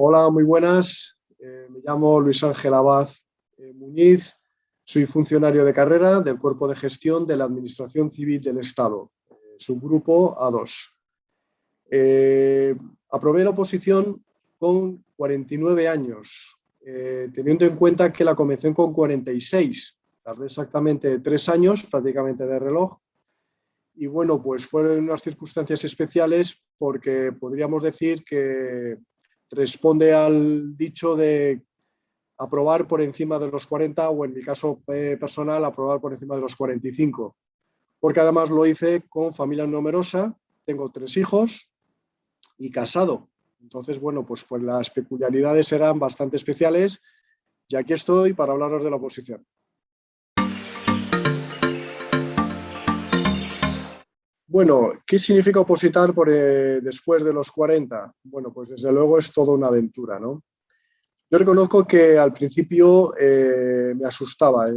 Hola, muy buenas. Me llamo Luis Ángel Abad Muñiz. Soy funcionario de carrera del Cuerpo de Gestión de la Administración Civil del Estado, subgrupo A2. Aprobé la oposición con 49 años, teniendo en cuenta que la comencé con 46. Tardé exactamente 3 años, prácticamente de reloj. Y bueno, pues fueron unas circunstancias especiales porque podríamos decir que responde al dicho de aprobar por encima de los 40 o en mi caso personal aprobar por encima de los 45, porque además lo hice con familia numerosa, tengo 3 hijos y casado. Entonces, bueno, pues las peculiaridades eran bastante especiales y aquí estoy para hablaros de la oposición. Bueno, ¿qué significa opositar después de los 40? Bueno, pues desde luego es toda una aventura, ¿no? Yo reconozco que al principio me asustaba.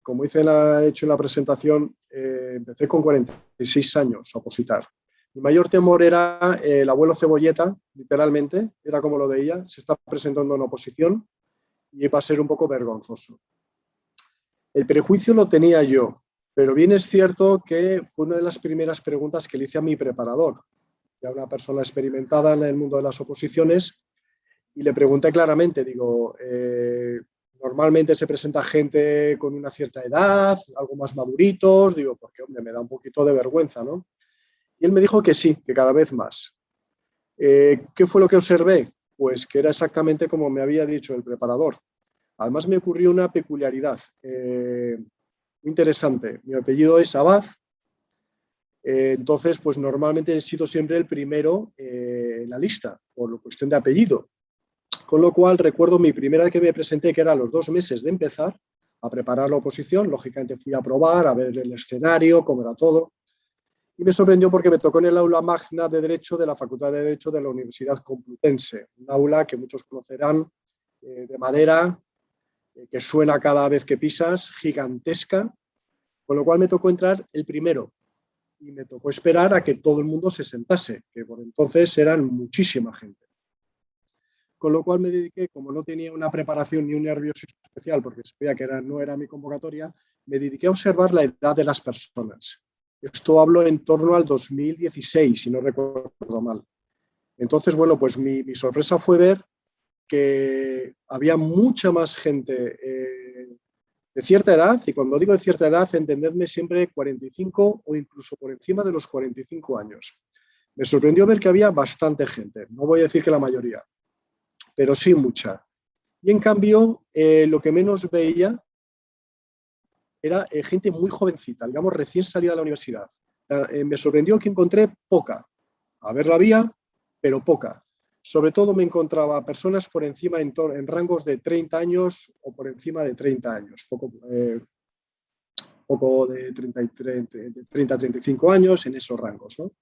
Como he hecho en la presentación, empecé con 46 años a opositar. Mi mayor temor era el abuelo Cebolleta, literalmente, era como lo veía, se está presentando en oposición y iba a ser un poco vergonzoso. El prejuicio lo tenía yo, pero bien es cierto que fue una de las primeras preguntas que le hice a mi preparador, ya una persona experimentada en el mundo de las oposiciones, y le pregunté claramente, digo, normalmente se presenta gente con una cierta edad, algo más maduritos, digo, porque hombre, me da un poquito de vergüenza, ¿no? Y él me dijo que sí, que cada vez más. ¿Qué fue lo que observé? Pues que era exactamente como me había dicho el preparador. Además me ocurrió una peculiaridad muy interesante. Mi apellido es Abad, entonces pues normalmente he sido siempre el primero en la lista, por cuestión de apellido. Con lo cual recuerdo mi primera vez que me presenté, que era a los 2 meses de empezar a preparar la oposición. Lógicamente fui a probar, a ver el escenario, cómo era todo. Y me sorprendió porque me tocó en el aula magna de Derecho de la Facultad de Derecho de la Universidad Complutense. Un aula que muchos conocerán, de madera, que suena cada vez que pisas, gigantesca. Con lo cual me tocó entrar el primero. Y me tocó esperar a que todo el mundo se sentase, que por entonces eran muchísima gente. Con lo cual me dediqué, como no tenía una preparación ni un nerviosismo especial, porque sabía que no era mi convocatoria, me dediqué a observar la edad de las personas. Esto hablo en torno al 2016, si no recuerdo mal. Entonces, bueno, pues mi sorpresa fue ver que había mucha más gente de cierta edad, y cuando digo de cierta edad, entendedme siempre 45 o incluso por encima de los 45 años. Me sorprendió ver que había bastante gente, no voy a decir que la mayoría, pero sí mucha. Y en cambio, lo que menos veía era gente muy jovencita, digamos, recién salida de la universidad. Me sorprendió que encontré poca. A ver, la había, pero poca. Sobre todo me encontraba personas por encima en rangos de 30 años o por encima de 30 años, poco de 30 a 35 años, en esos rangos, ¿no?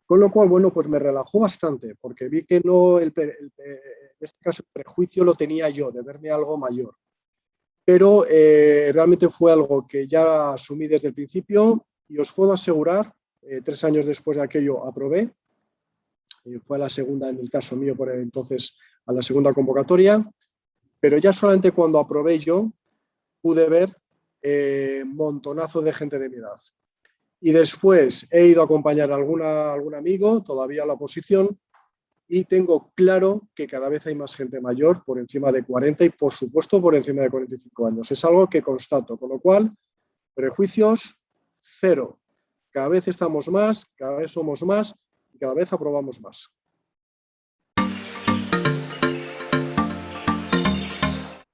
Con lo cual, bueno, pues me relajó bastante, porque vi que no, en este caso, el prejuicio lo tenía yo, de verme algo mayor. Pero realmente fue algo que ya asumí desde el principio y os puedo asegurar, 3 años después de aquello aprobé, fue a la segunda, en el caso mío por entonces, a la segunda convocatoria, pero ya solamente cuando aprobé yo pude ver montonazo de gente de mi edad. Y después he ido a acompañar a algún amigo, todavía a la oposición, y tengo claro que cada vez hay más gente mayor por encima de 40 y, por supuesto, por encima de 45 años. Es algo que constato, con lo cual, prejuicios, cero. Cada vez estamos más, cada vez somos más y cada vez aprobamos más.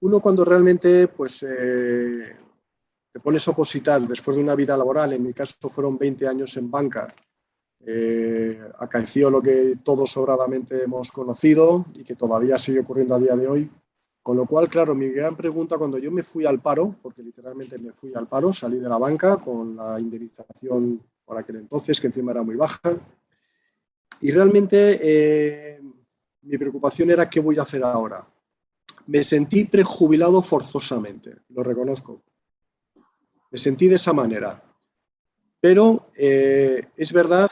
Uno cuando realmente pues, te pones a opositar después de una vida laboral, en mi caso fueron 20 años en banca, acaeció lo que todos sobradamente hemos conocido y que todavía sigue ocurriendo a día de hoy. Con lo cual, claro, mi gran pregunta cuando yo me fui al paro, porque literalmente me fui al paro, salí de la banca con la indemnización por aquel entonces, que encima era muy baja, y realmente mi preocupación era qué voy a hacer ahora. Me sentí prejubilado forzosamente, lo reconozco. Me sentí de esa manera. Pero es verdad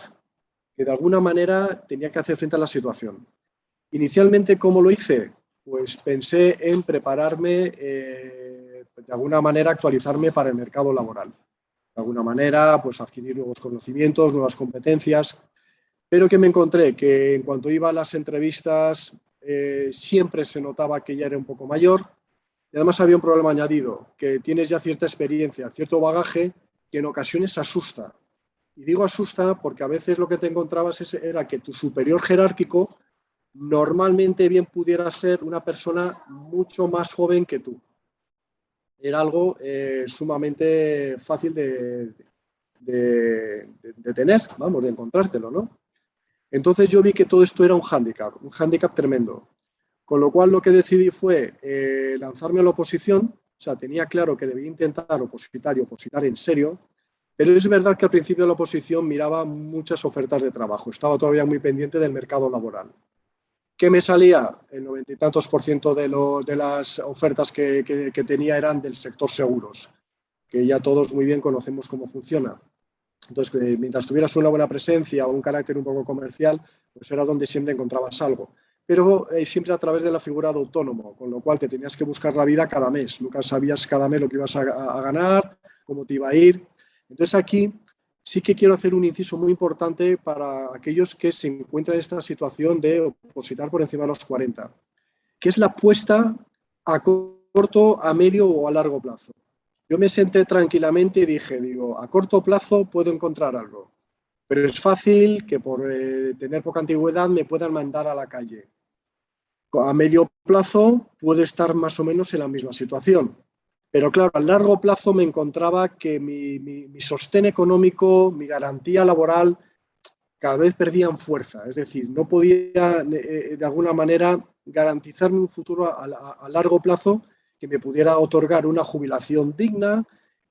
que de alguna manera tenía que hacer frente a la situación. Inicialmente, ¿cómo lo hice? Pues pensé en prepararme, de alguna manera actualizarme para el mercado laboral. De alguna manera, pues adquirir nuevos conocimientos, nuevas competencias, pero que me encontré que en cuanto iba a las entrevistas siempre se notaba que ya era un poco mayor y además había un problema añadido, que tienes ya cierta experiencia, cierto bagaje que en ocasiones asusta. Y digo asusta porque a veces lo que te encontrabas era que tu superior jerárquico normalmente bien pudiera ser una persona mucho más joven que tú. Era algo sumamente fácil de tener, vamos, de encontrártelo, ¿no? Entonces yo vi que todo esto era un hándicap tremendo. Con lo cual lo que decidí fue lanzarme a la oposición, o sea, tenía claro que debía intentar opositar y opositar en serio, pero es verdad que al principio de la oposición miraba muchas ofertas de trabajo, estaba todavía muy pendiente del mercado laboral. ¿Qué me salía? El 90 y tantos por ciento de las ofertas que tenía eran del sector seguros, que ya todos muy bien conocemos cómo funciona. Entonces, mientras tuvieras una buena presencia o un carácter un poco comercial, pues era donde siempre encontrabas algo. Pero siempre a través de la figura de autónomo, con lo cual te tenías que buscar la vida cada mes. Nunca sabías cada mes lo que ibas a ganar, cómo te iba a ir. Entonces aquí sí que quiero hacer un inciso muy importante para aquellos que se encuentran en esta situación de opositar por encima de los 40, que es la apuesta a corto, a medio o a largo plazo. Yo me senté tranquilamente y dije, a corto plazo puedo encontrar algo, pero es fácil que por tener poca antigüedad me puedan mandar a la calle. A medio plazo puedo estar más o menos en la misma situación, pero claro, a largo plazo me encontraba que mi sostén económico, mi garantía laboral, cada vez perdían fuerza, es decir, no podía de alguna manera garantizarme un futuro a largo plazo que me pudiera otorgar una jubilación digna,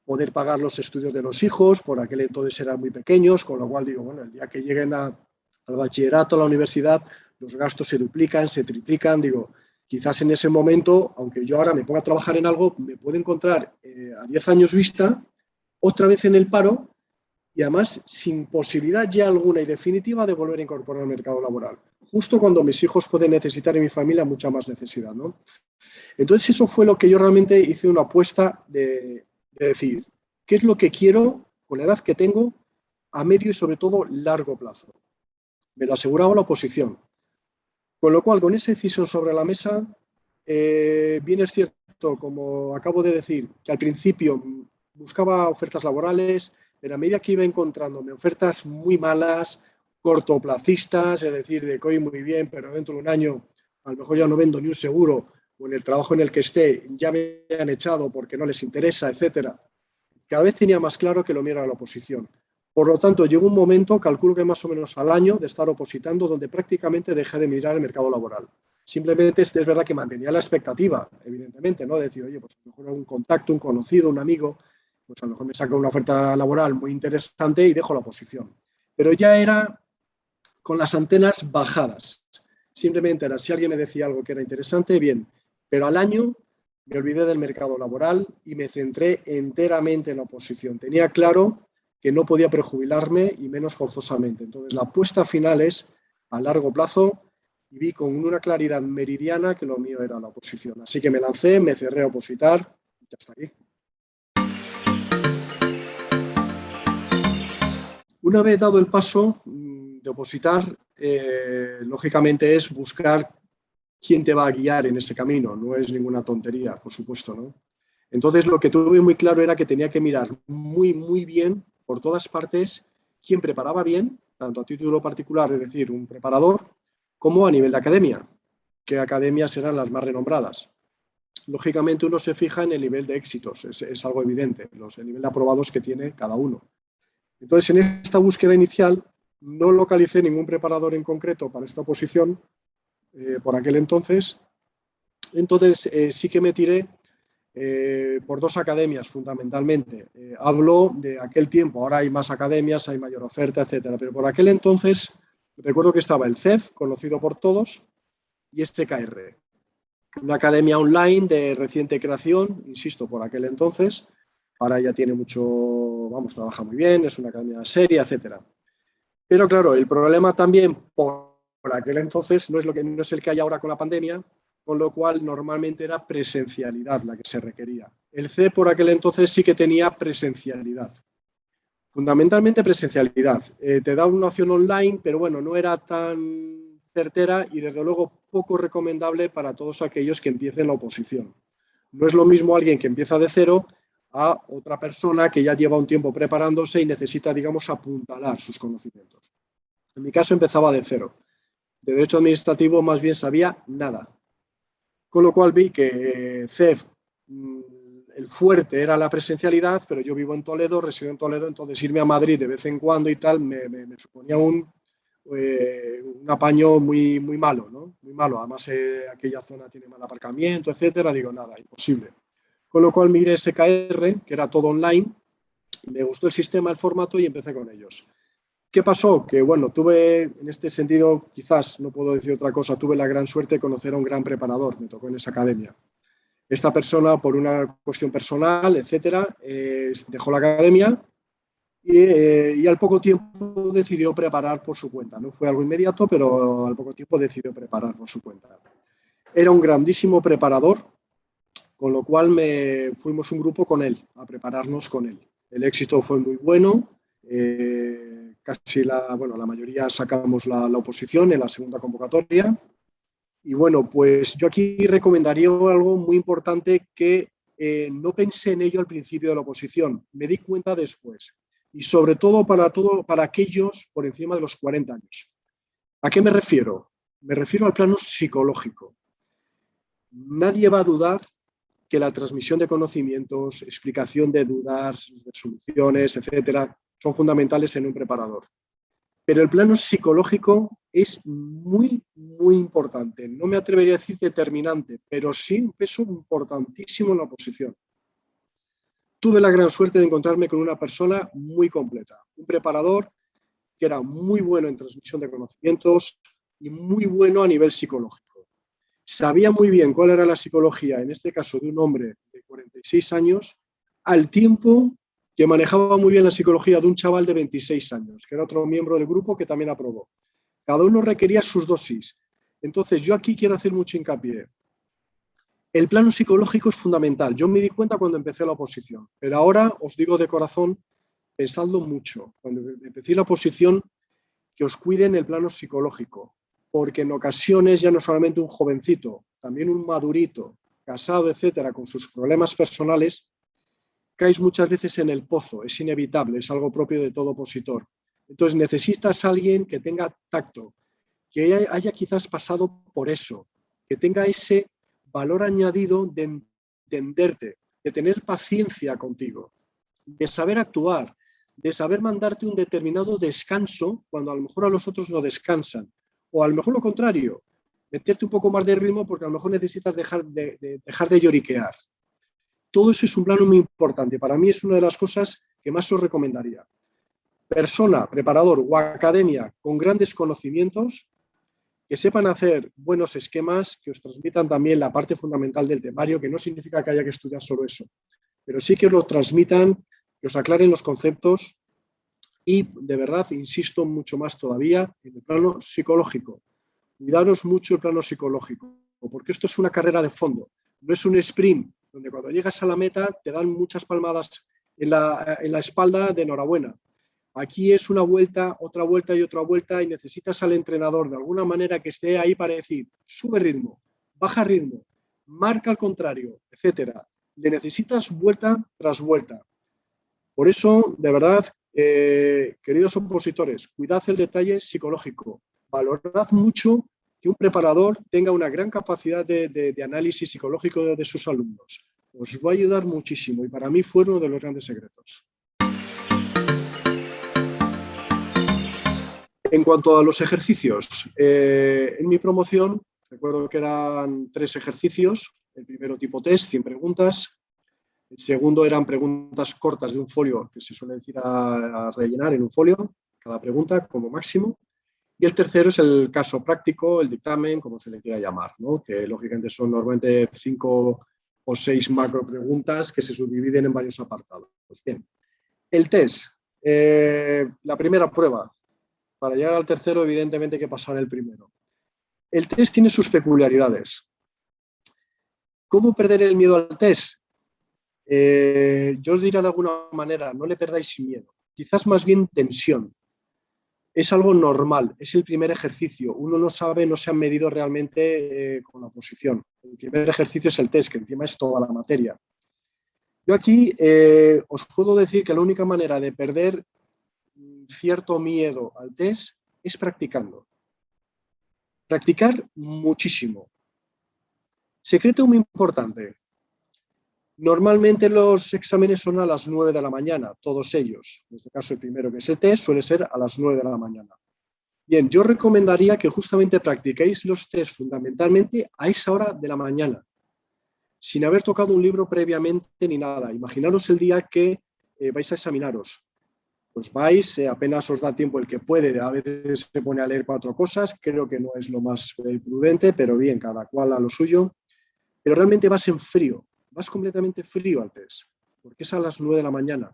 poder pagar los estudios de los hijos, por aquel entonces eran muy pequeños, con lo cual digo, bueno, el día que lleguen al bachillerato, a la universidad, los gastos se duplican, se triplican, digo, quizás en ese momento, aunque yo ahora me ponga a trabajar en algo, me puedo encontrar a 10 años vista, otra vez en el paro, y además sin posibilidad ya alguna y definitiva de volver a incorporar al mercado laboral, justo cuando mis hijos pueden necesitar y mi familia mucha más necesidad, ¿no? Entonces eso fue lo que yo realmente hice una apuesta de decir, ¿qué es lo que quiero con la edad que tengo a medio y sobre todo largo plazo? Me lo aseguraba la oposición. Con lo cual, con esa decisión sobre la mesa, bien es cierto, como acabo de decir, que al principio buscaba ofertas laborales, pero a medida que iba encontrándome ofertas muy malas, cortoplacistas, es decir, de que hoy muy bien, pero dentro de un año a lo mejor ya no vendo ni un seguro, o en el trabajo en el que esté ya me han echado porque no les interesa, etcétera. Cada vez tenía más claro que lo mío era la oposición. Por lo tanto, llegó un momento, calculo que más o menos al año, de estar opositando, donde prácticamente dejé de mirar el mercado laboral. Simplemente es verdad que mantenía la expectativa, evidentemente, ¿no? De decir, oye, pues a lo mejor un contacto, un conocido, un amigo, pues a lo mejor me saca una oferta laboral muy interesante y dejo la oposición. Pero ya era con las antenas bajadas. Simplemente era, si alguien me decía algo que era interesante, bien. Pero al año me olvidé del mercado laboral y me centré enteramente en la oposición. Tenía claro que no podía prejubilarme y menos forzosamente. Entonces, la apuesta final es a largo plazo y vi con una claridad meridiana que lo mío era la oposición. Así que me lancé, me cerré a opositar y ya está aquí. Una vez dado el paso de opositar, lógicamente es buscar quién te va a guiar en ese camino. No es ninguna tontería, por supuesto, ¿no? Entonces, lo que tuve muy claro era que tenía que mirar muy, muy bien por todas partes quién preparaba bien, tanto a título particular, es decir, un preparador, como a nivel de academia, qué academias eran las más renombradas. Lógicamente, uno se fija en el nivel de éxitos, es algo evidente, el nivel de aprobados que tiene cada uno. Entonces, en esta búsqueda inicial, no localicé ningún preparador en concreto para esta oposición por aquel entonces. Entonces, sí que me tiré por dos academias fundamentalmente. Hablo de aquel tiempo, ahora hay más academias, hay mayor oferta, etcétera, pero por aquel entonces recuerdo que estaba el CEF, conocido por todos, y SKR, una academia online de reciente creación, insisto, por aquel entonces. Ahora ya tiene mucho, vamos, trabaja muy bien, es una academia seria, etcétera. Pero claro, el problema también por por aquel entonces no es el que hay ahora con la pandemia, con lo cual normalmente era presencialidad la que se requería. El C por aquel entonces sí que tenía presencialidad. Fundamentalmente presencialidad. Te da una opción online, pero bueno, no era tan certera y desde luego poco recomendable para todos aquellos que empiecen la oposición. No es lo mismo alguien que empieza de cero a otra persona que ya lleva un tiempo preparándose y necesita, digamos, apuntalar sus conocimientos. En mi caso empezaba de cero. De derecho administrativo más bien sabía nada. Con lo cual vi que CEF, el fuerte era la presencialidad, pero yo vivo en Toledo, resido en Toledo, entonces irme a Madrid de vez en cuando y tal me suponía un apaño muy, muy malo, ¿no? Muy malo. Además, aquella zona tiene mal aparcamiento, etcétera. Digo, nada, imposible. Con lo cual miré SKR, que era todo online, me gustó el sistema, el formato y empecé con ellos. ¿Qué pasó? Que bueno, tuve, en este sentido, quizás, no puedo decir otra cosa, tuve la gran suerte de conocer a un gran preparador, me tocó en esa academia. Esta persona, por una cuestión personal, etcétera, dejó la academia y al poco tiempo decidió preparar por su cuenta. No fue algo inmediato, pero al poco tiempo decidió preparar por su cuenta. Era un grandísimo preparador, con lo cual fuimos un grupo con él, a prepararnos con él. El éxito fue muy bueno. Casi la mayoría sacamos la oposición en la segunda convocatoria. Y bueno, pues yo aquí recomendaría algo muy importante que no pensé en ello al principio de la oposición, me di cuenta después. Y sobre todo para aquellos por encima de los 40 años. ¿A qué me refiero? Me refiero al plano psicológico. Nadie va a dudar que la transmisión de conocimientos, explicación de dudas, de soluciones, etcétera, son fundamentales en un preparador. Pero el plano psicológico es muy, muy importante. No me atrevería a decir determinante, pero sí un peso importantísimo en la oposición. Tuve la gran suerte de encontrarme con una persona muy completa, un preparador que era muy bueno en transmisión de conocimientos y muy bueno a nivel psicológico. Sabía muy bien cuál era la psicología, en este caso de un hombre de 46 años, al tiempo que manejaba muy bien la psicología de un chaval de 26 años, que era otro miembro del grupo que también aprobó. Cada uno requería sus dosis. Entonces, yo aquí quiero hacer mucho hincapié. El plano psicológico es fundamental. Yo me di cuenta cuando empecé la oposición, pero ahora os digo de corazón, pensadlo mucho. Cuando empecé la oposición, que os cuiden el plano psicológico, porque en ocasiones ya no solamente un jovencito, también un madurito, casado, etcétera, con sus problemas personales, caes muchas veces en el pozo, es inevitable, es algo propio de todo opositor. Entonces necesitas a alguien que tenga tacto, que haya quizás pasado por eso, que tenga ese valor añadido de entenderte, de tener paciencia contigo, de saber actuar, de saber mandarte un determinado descanso cuando a lo mejor a los otros no descansan. O a lo mejor lo contrario, meterte un poco más de ritmo porque a lo mejor necesitas dejar de lloriquear. Todo eso es un plano muy importante. Para mí es una de las cosas que más os recomendaría. Persona, preparador o academia con grandes conocimientos, que sepan hacer buenos esquemas, que os transmitan también la parte fundamental del temario, que no significa que haya que estudiar solo eso, pero sí que os lo transmitan, que os aclaren los conceptos y, de verdad, insisto mucho más todavía en el plano psicológico. Cuidaros mucho el plano psicológico, porque esto es una carrera de fondo, no es un sprint, donde cuando llegas a la meta te dan muchas palmadas en la espalda de enhorabuena. Aquí es una vuelta, otra vuelta y otra vuelta y necesitas al entrenador de alguna manera que esté ahí para decir, sube ritmo, baja ritmo, marca al contrario, etcétera. Le necesitas vuelta tras vuelta. Por eso, de verdad, queridos opositores, cuidad el detalle psicológico. Valorad mucho que un preparador tenga una gran capacidad de análisis psicológico de sus alumnos. Os va a ayudar muchísimo y para mí fue uno de los grandes secretos. En cuanto a los ejercicios, en mi promoción recuerdo que eran 3 ejercicios. El primero tipo test, 100 preguntas. El segundo eran preguntas cortas de un folio, que se suele decir a rellenar en un folio, cada pregunta como máximo. Y el tercero es el caso práctico, el dictamen, como se le quiera llamar, ¿no? Que lógicamente son normalmente 5 o 6 macro preguntas que se subdividen en varios apartados. Bien, el test, la primera prueba. para llegar al tercero, evidentemente hay que pasar el primero. El test tiene sus peculiaridades. ¿Cómo perder el miedo al test? Yo os diría de alguna manera, no le perdáis miedo, quizás más bien tensión. Es algo normal, es el primer ejercicio. Uno no sabe, no se han medido realmente con la oposición. El primer ejercicio es el test, que encima es toda la materia. Yo aquí os puedo decir que la única manera de perder cierto miedo al test es practicando. Practicar muchísimo. Secreto muy importante. Normalmente los exámenes son a las 9 de la mañana, todos ellos. En este caso, el primero, que es el test, suele ser a las 9 de la mañana. Bien, yo recomendaría que justamente practiquéis los test fundamentalmente a esa hora de la mañana, sin haber tocado un libro previamente ni nada. Imaginaros el día que vais a examinaros. Pues vais, apenas os da tiempo el que puede, a veces se pone a leer 4 cosas, creo que no es lo más prudente, pero bien, cada cual a lo suyo. Pero realmente vas en frío, vas completamente frío al test, porque es a las 9 de la mañana.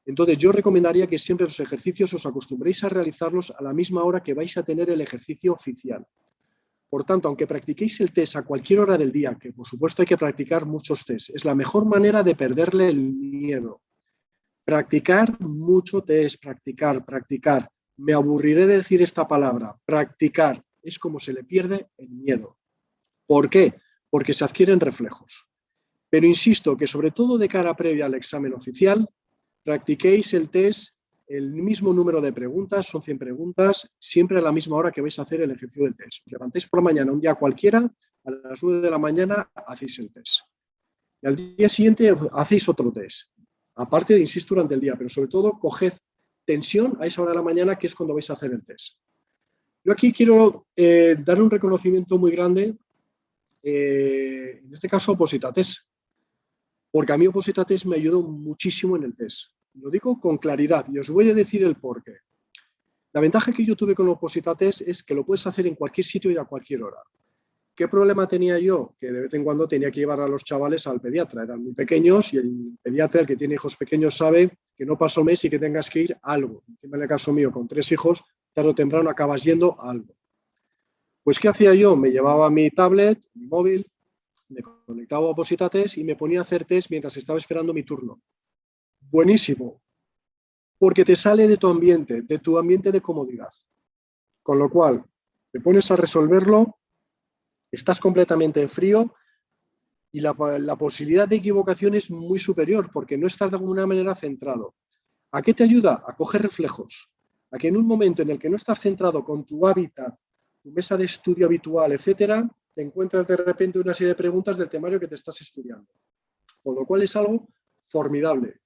Entonces yo recomendaría que siempre los ejercicios os acostumbréis a realizarlos a la misma hora que vais a tener el ejercicio oficial. Por tanto, aunque practiquéis el test a cualquier hora del día, que por supuesto hay que practicar muchos test, es la mejor manera de perderle el miedo. Practicar mucho test, practicar. Me aburriré de decir esta palabra, practicar. Es como se le pierde el miedo. ¿Por qué? Porque se adquieren reflejos. Pero insisto que sobre todo de cara previa al examen oficial, practiquéis el test, el mismo número de preguntas, son 100 preguntas, siempre a la misma hora que vais a hacer el ejercicio del test. Os levantáis por la mañana, un día cualquiera, a las 9 de la mañana hacéis el test. Y al día siguiente hacéis otro test. Aparte de, insisto, durante el día, pero sobre todo coged tensión a esa hora de la mañana, que es cuando vais a hacer el test. Yo aquí quiero dar un reconocimiento muy grande, en este caso, Opositates, porque a mí Opositates me ayudó muchísimo en el test. Lo digo con claridad y os voy a decir el porqué. La ventaja que yo tuve con Opositates es que lo puedes hacer en cualquier sitio y a cualquier hora. ¿Qué problema tenía yo? Que de vez en cuando tenía que llevar a los chavales al pediatra. Eran muy pequeños y el pediatra, el que tiene hijos pequeños, sabe que no pasa un mes y que tengas que ir a algo. Encima en el caso mío, con 3 hijos, tarde o temprano acabas yendo a algo. Pues, ¿qué hacía yo? Me llevaba mi tablet, mi móvil, me conectaba a Opositates y me ponía a hacer test mientras estaba esperando mi turno. Buenísimo, porque te sale de tu ambiente de comodidad. Con lo cual, te pones a resolverlo, estás completamente en frío y la posibilidad de equivocación es muy superior porque no estás de alguna manera centrado. ¿A qué te ayuda? A coger reflejos. A que en un momento en el que no estás centrado con tu hábitat, tu mesa de estudio habitual, etcétera, te encuentras de repente una serie de preguntas del temario que te estás estudiando. Con lo cual es algo formidable.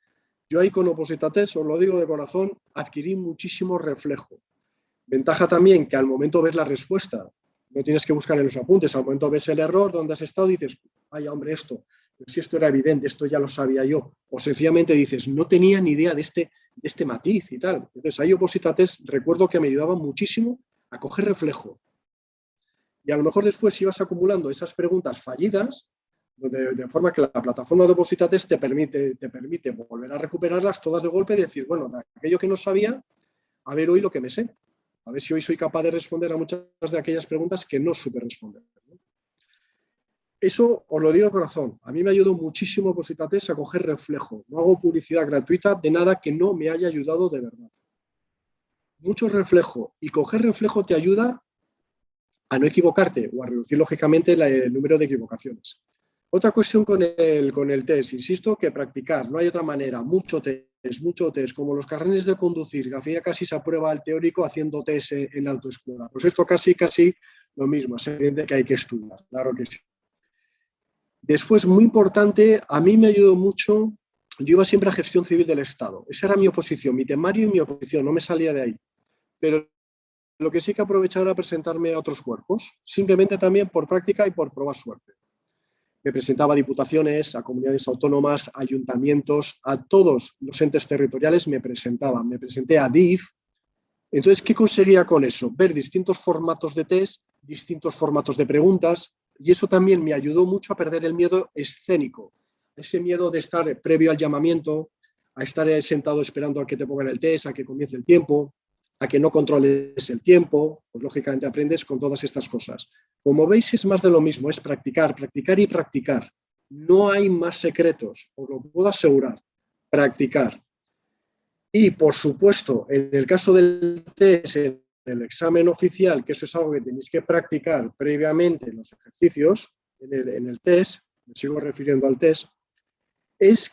Yo ahí con Opositates, os lo digo de corazón, adquirí muchísimo reflejo. Ventaja también que al momento ves la respuesta, no tienes que buscar en los apuntes, al momento ves el error, donde has estado, dices, ay, hombre, esto, pero si esto era evidente, esto ya lo sabía yo. O sencillamente dices, no tenía ni idea de este matiz y tal. Entonces ahí Opositates recuerdo que me ayudaba muchísimo a coger reflejo. Y a lo mejor después ibas acumulando esas preguntas fallidas, de forma que la plataforma de Opositates te permite volver a recuperarlas todas de golpe y decir, bueno, de aquello que no sabía, a ver hoy lo que me sé. A ver si hoy soy capaz de responder a muchas de aquellas preguntas que no supe responder. Eso os lo digo de corazón. A mí me ayudó muchísimo Opositates a coger reflejo. No hago publicidad gratuita de nada que no me haya ayudado de verdad. Mucho reflejo. Y coger reflejo te ayuda a no equivocarte o a reducir lógicamente el número de equivocaciones. Otra cuestión con el test, insisto, que practicar, no hay otra manera, mucho test, como los carnets de conducir, que al final casi se aprueba el teórico haciendo test en la autoescuela. Pues esto casi lo mismo, es evidente que hay que estudiar, claro que sí. Después, muy importante, a mí me ayudó mucho, yo iba siempre a gestión civil del Estado, esa era mi oposición, mi temario y mi oposición, no me salía de ahí. Pero lo que sí que aprovechaba era presentarme a otros cuerpos, simplemente también por práctica y por probar suerte. Me presentaba a diputaciones, a comunidades autónomas, a ayuntamientos, a todos los entes territoriales me presentaba. Me presenté a DIF. Entonces, ¿qué conseguía con eso? Ver distintos formatos de test, distintos formatos de preguntas, y eso también me ayudó mucho a perder el miedo escénico, ese miedo de estar previo al llamamiento, a estar sentado esperando a que te pongan el test, a que comience el tiempo. a que no controles el tiempo, pues lógicamente aprendes con todas estas cosas. Como veis, es más de lo mismo, es practicar, practicar y practicar. No hay más secretos, os lo puedo asegurar, practicar. Y, por supuesto, en el caso del test, en el examen oficial, que eso es algo que tenéis que practicar previamente en los ejercicios, en el test, me sigo refiriendo al test, es,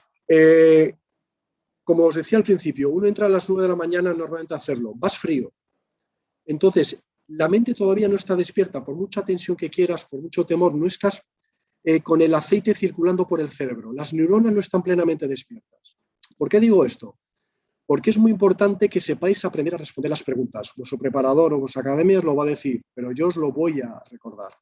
como os decía al principio, uno entra a las 9 de la mañana normalmente a hacerlo, vas frío. Entonces, la mente todavía no está despierta, por mucha tensión que quieras, por mucho temor, no estás con el aceite circulando por el cerebro. Las neuronas no están plenamente despiertas. ¿Por qué digo esto? Porque es muy importante que sepáis aprender a responder las preguntas. Vuestro preparador o vuestra academia os lo va a decir, pero yo os lo voy a recordar.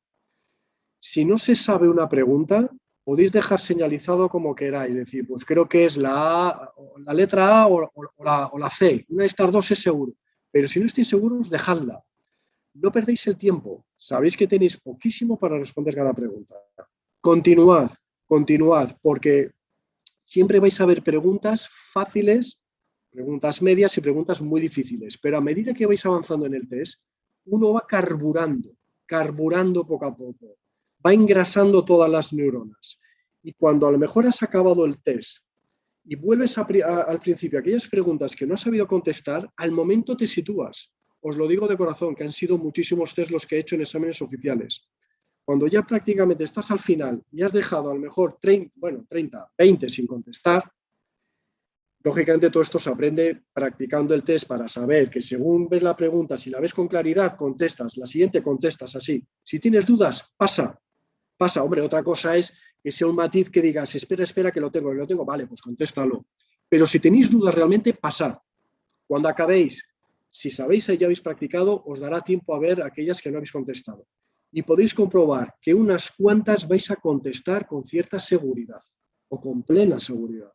Si no se sabe una pregunta, podéis dejar señalizado como queráis, decir, pues creo que es la letra A o la C. Una de estas dos es seguro, pero si no estáis seguros, dejadla. No perdéis el tiempo. Sabéis que tenéis poquísimo para responder cada pregunta. Continuad, continuad, porque siempre vais a ver preguntas fáciles, preguntas medias y preguntas muy difíciles, pero a medida que vais avanzando en el test, uno va carburando poco a poco, va engrasando todas las neuronas. Y cuando a lo mejor has acabado el test y vuelves al principio aquellas preguntas que no has sabido contestar, al momento te sitúas. Os lo digo de corazón, que han sido muchísimos test los que he hecho en exámenes oficiales. Cuando ya prácticamente estás al final y has dejado a lo mejor 30, 20 sin contestar, lógicamente todo esto se aprende practicando el test para saber que según ves la pregunta, si la ves con claridad, contestas, la siguiente contestas así. Si tienes dudas, pasa. Hombre, otra cosa es que sea un matiz que digas, espera, que lo tengo, vale, pues contéstalo. Pero si tenéis dudas realmente, pasad. Cuando acabéis, si sabéis y ya habéis practicado, os dará tiempo a ver aquellas que no habéis contestado. Y podéis comprobar que unas cuantas vais a contestar con cierta seguridad o con plena seguridad.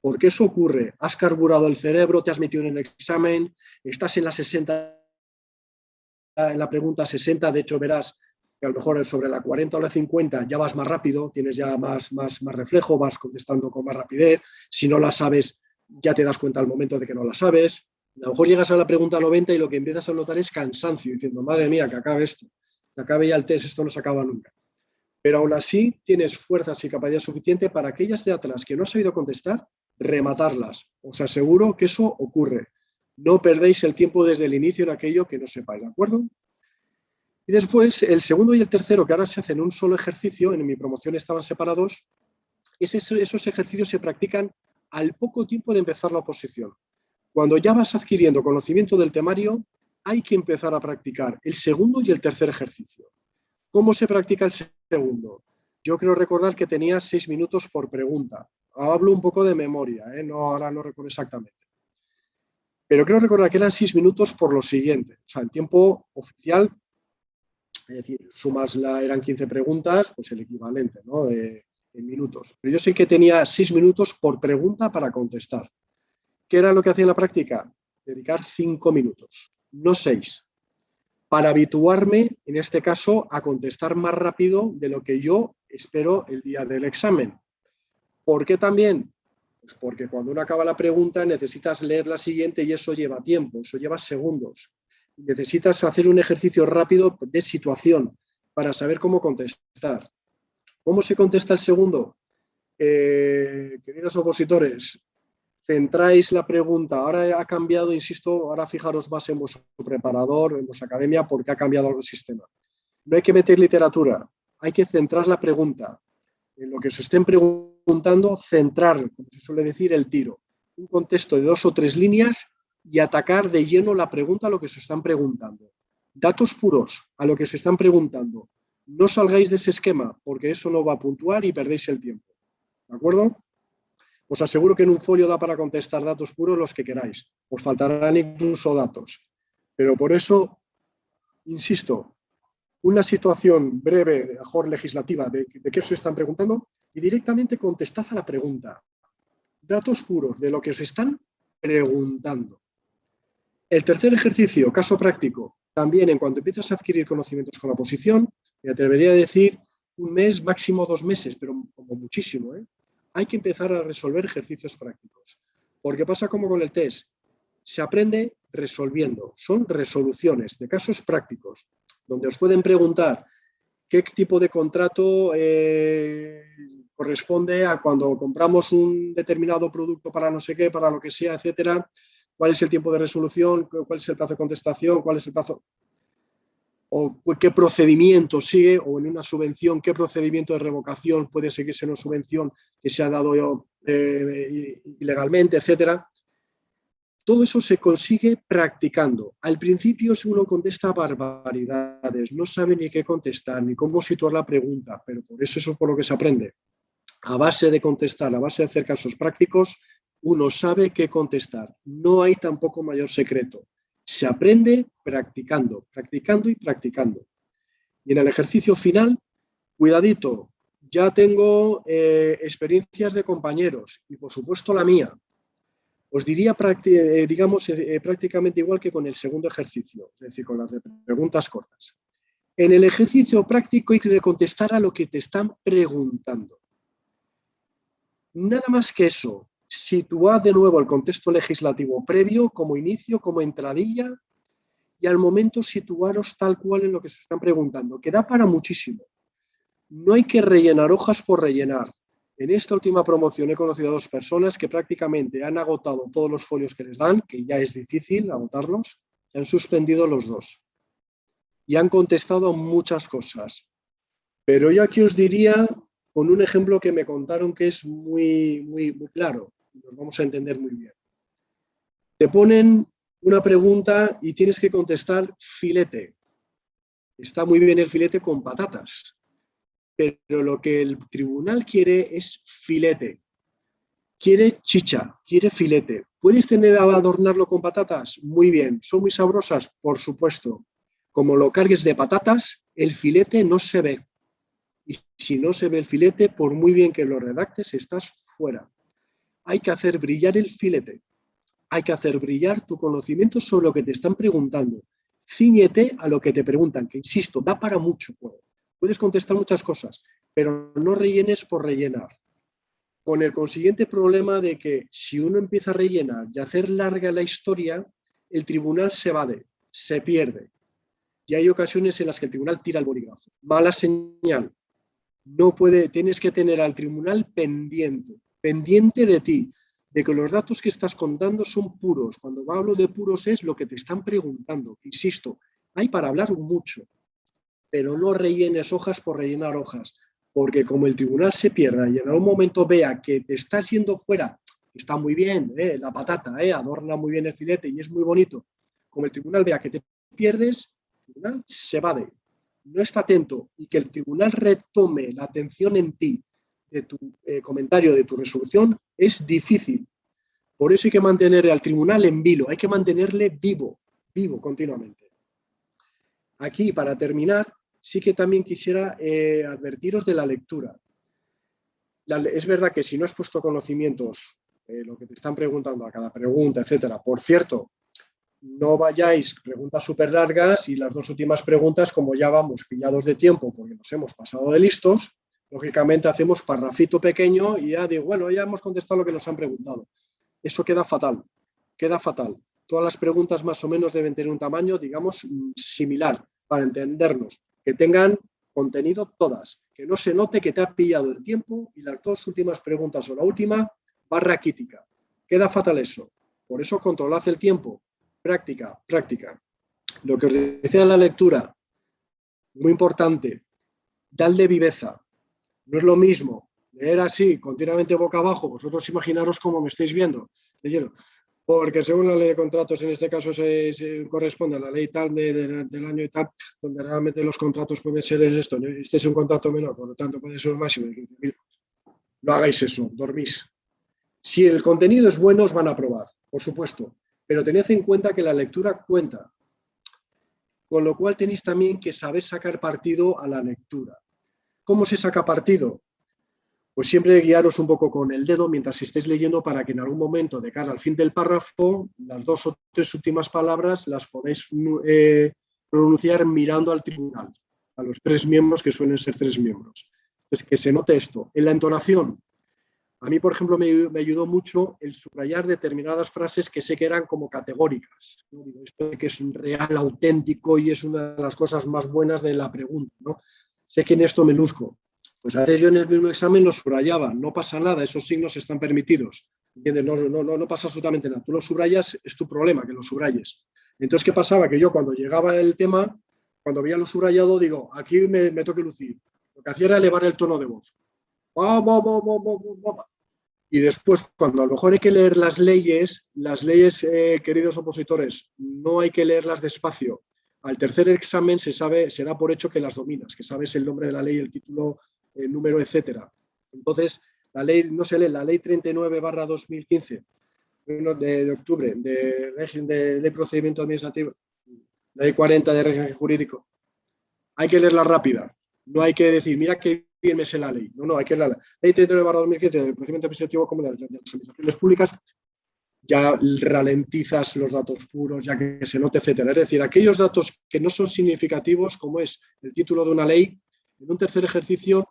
Porque eso ocurre, has carburado el cerebro, te has metido en el examen, estás en la 60, en la pregunta 60, de hecho verás que a lo mejor sobre la 40 o la 50 ya vas más rápido, tienes ya más reflejo, vas contestando con más rapidez, si no la sabes ya te das cuenta al momento de que no la sabes, a lo mejor llegas a la pregunta 90 y lo que empiezas a notar es cansancio, diciendo, madre mía, que acabe esto, que acabe ya el test, esto no se acaba nunca. Pero aún así tienes fuerzas y capacidad suficiente para aquellas de atrás que no has sabido contestar, rematarlas. Os aseguro que eso ocurre. No perdéis el tiempo desde el inicio en aquello que no sepáis, ¿de acuerdo? Y después, el segundo y el tercero, que ahora se hacen en un solo ejercicio, en mi promoción estaban separados, esos ejercicios se practican al poco tiempo de empezar la oposición. Cuando ya vas adquiriendo conocimiento del temario, hay que empezar a practicar el segundo y el tercer ejercicio. ¿Cómo se practica el segundo? Yo creo recordar que tenía 6 minutos por pregunta. Hablo un poco de memoria, ahora no recuerdo exactamente. Pero creo recordar que eran 6 minutos por lo siguiente. O sea, el tiempo oficial, es decir, eran 15 preguntas, pues el equivalente, ¿no? En minutos. Pero yo sé que tenía 6 minutos por pregunta para contestar. ¿Qué era lo que hacía en la práctica? Dedicar 5 minutos, no 6. Para habituarme, en este caso, a contestar más rápido de lo que yo espero el día del examen. ¿Por qué también? Pues porque cuando uno acaba la pregunta necesitas leer la siguiente y eso lleva tiempo, eso lleva segundos. Necesitas hacer un ejercicio rápido de situación para saber cómo contestar. ¿Cómo se contesta el segundo? Queridos opositores, centráis la pregunta. Ahora ha cambiado, insisto, ahora fijaros más en vuestro preparador, en vuestra academia, porque ha cambiado el sistema. No hay que meter literatura, hay que centrar la pregunta. En lo que se estén preguntando, centrar, como se suele decir, el tiro. Un contexto de 2 o 3 líneas y atacar de lleno la pregunta a lo que se están preguntando. Datos puros a lo que se están preguntando. No salgáis de ese esquema, porque eso no va a puntuar y perdéis el tiempo. ¿De acuerdo? Os aseguro que en un folio da para contestar datos puros los que queráis. Os faltarán incluso datos. Pero por eso, insisto, una situación breve, mejor legislativa, de qué os están preguntando y directamente contestad a la pregunta. Datos puros de lo que os están preguntando. El tercer ejercicio, caso práctico, también en cuanto empiezas a adquirir conocimientos con la oposición, me atrevería a decir 1 mes, máximo 2 meses, pero como muchísimo, hay que empezar a resolver ejercicios prácticos. Porque pasa como con el test. Se aprende resolviendo. Son resoluciones de casos prácticos, donde os pueden preguntar qué tipo de contrato corresponde a cuando compramos un determinado producto para no sé qué, para lo que sea, etcétera, cuál es el tiempo de resolución, cuál es el plazo de contestación, cuál es el plazo, o qué procedimiento sigue, o en una subvención, qué procedimiento de revocación puede seguirse en una subvención que se ha dado ilegalmente, etcétera. Todo eso se consigue practicando. Al principio uno contesta barbaridades, no sabe ni qué contestar, ni cómo situar la pregunta, pero por eso es por lo que se aprende. A base de contestar, a base de hacer casos prácticos, uno sabe qué contestar. No hay tampoco mayor secreto. Se aprende practicando, practicando y practicando. Y en el ejercicio final, cuidadito, ya tengo experiencias de compañeros y por supuesto la mía. Os diría, prácticamente igual que con el segundo ejercicio, es decir, con las de preguntas cortas. En el ejercicio práctico hay que contestar a lo que te están preguntando. Nada más que eso, situad de nuevo el contexto legislativo previo como inicio, como entradilla, y al momento situaros tal cual en lo que se están preguntando, que da para muchísimo. No hay que rellenar hojas por rellenar. En esta última promoción he conocido a 2 personas que prácticamente han agotado todos los folios que les dan, que ya es difícil agotarlos, se han suspendido los 2 y han contestado a muchas cosas. Pero yo aquí os diría, con un ejemplo que me contaron que es muy claro, nos vamos a entender muy bien. Te ponen una pregunta y tienes que contestar filete. Está muy bien el filete con patatas, pero lo que el tribunal quiere es filete. Quiere chicha, quiere filete. ¿Puedes adornarlo con patatas? Muy bien. ¿Son muy sabrosas? Por supuesto. Como lo cargues de patatas, el filete no se ve. Y si no se ve el filete, por muy bien que lo redactes, estás fuera. Hay que hacer brillar el filete. Hay que hacer brillar tu conocimiento sobre lo que te están preguntando. Cíñete a lo que te preguntan, que insisto, da para mucho juego. Puedes contestar muchas cosas, pero no rellenes por rellenar. Con el consiguiente problema de que si uno empieza a rellenar y a hacer larga la historia, el tribunal se evade, se pierde. Y hay ocasiones en las que el tribunal tira el bolígrafo. Mala señal. No puede, tienes que tener al tribunal pendiente de ti, de que los datos que estás contando son puros. Cuando hablo de puros es lo que te están preguntando. Insisto, hay para hablar mucho, pero no rellenes hojas por rellenar hojas, porque como el tribunal se pierda y en algún momento vea que te estás yendo fuera, está muy bien, la patata, adorna muy bien el filete y es muy bonito, como el tribunal vea que te pierdes, el tribunal se evade, no está atento, y que el tribunal retome la atención en ti de tu comentario, de tu resolución, es difícil. Por eso hay que mantener al tribunal en vilo, hay que mantenerle vivo continuamente. Aquí, para terminar, sí que también quisiera advertiros de la lectura. Es verdad que si no has puesto conocimientos, lo que te están preguntando a cada pregunta, etcétera. Por cierto, no vayáis preguntas súper largas y las 2 últimas preguntas, como ya vamos pillados de tiempo porque nos hemos pasado de listos, lógicamente hacemos parrafito pequeño y ya digo, bueno, ya hemos contestado lo que nos han preguntado. Eso queda fatal, queda fatal. Todas las preguntas más o menos deben tener un tamaño, digamos, similar para entendernos, que tengan contenido todas, que no se note que te ha pillado el tiempo y las 2 últimas preguntas o la última va raquítica. Queda fatal eso. Por eso controlad el tiempo. Práctica, práctica. Lo que os decía en la lectura, muy importante, dadle viveza. No es lo mismo leer así, continuamente boca abajo, vosotros imaginaros cómo me estáis viendo, leyendo, porque según la ley de contratos, en este caso se corresponde a la ley tal del año y tal, donde realmente los contratos pueden ser esto, este es un contrato menor, por lo tanto puede ser un máximo de 15.000. No hagáis eso, dormís. Si el contenido es bueno, os van a aprobar, por supuesto, pero tened en cuenta que la lectura cuenta, con lo cual tenéis también que saber sacar partido a la lectura. ¿Cómo se saca partido? Pues siempre guiaros un poco con el dedo mientras estéis leyendo para que en algún momento, de cara al fin del párrafo, las 2 o 3 últimas palabras las podéis pronunciar mirando al tribunal, a los 3 miembros, que suelen ser 3 miembros. Entonces, que se note esto. En la entonación, A mí, por ejemplo, me ayudó mucho el subrayar determinadas frases que sé que eran como categóricas, ¿no? Digo, esto de que es real, auténtico y es una de las cosas más buenas de la pregunta, ¿no? Sé que en esto me luzco. Pues a veces yo en el mismo examen lo subrayaba, no pasa nada, esos signos están permitidos, ¿entiendes? No pasa absolutamente nada. Tú lo subrayas, es tu problema que lo subrayes. Entonces, ¿qué pasaba? Que yo cuando llegaba el tema, cuando veía lo subrayado, digo, aquí me toque lucir. Lo que hacía era elevar el tono de voz. Y después, cuando a lo mejor hay que leer las leyes, queridos opositores, no hay que leerlas despacio. Al tercer examen se da por hecho que las dominas, que sabes el nombre de la ley, el título, el número, etcétera. Entonces, la ley, no se lee, la ley 39/2015 de octubre de régimen de procedimiento administrativo, la ley 40 de régimen jurídico, hay que leerla rápida. No hay que decir, mira qué bien me sé la ley. No, hay que leerla. Ley 39/2015 del procedimiento administrativo como de las administraciones públicas, ya ralentizas los datos puros, ya que se note, etcétera. Es decir, aquellos datos que no son significativos, como es el título de una ley, en un tercer ejercicio,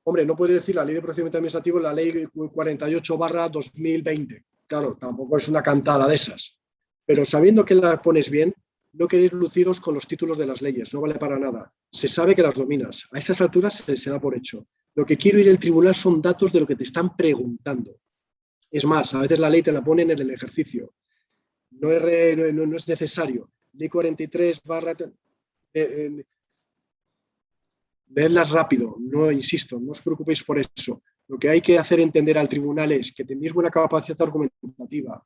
hombre, no puedes decir la ley de procedimiento administrativo, la ley 48/2020. Claro, tampoco es una cantada de esas. Pero sabiendo que la pones bien, no queréis luciros con los títulos de las leyes, no vale para nada. Se sabe que las dominas. A esas alturas se da por hecho. Lo que quiero ir al tribunal son datos de lo que te están preguntando. Es más, a veces la ley te la ponen en el ejercicio. No es necesario. Ley 43 barra... Vedlas rápido, no insisto, no os preocupéis por eso. Lo que hay que hacer entender al tribunal es que tenéis buena capacidad argumentativa,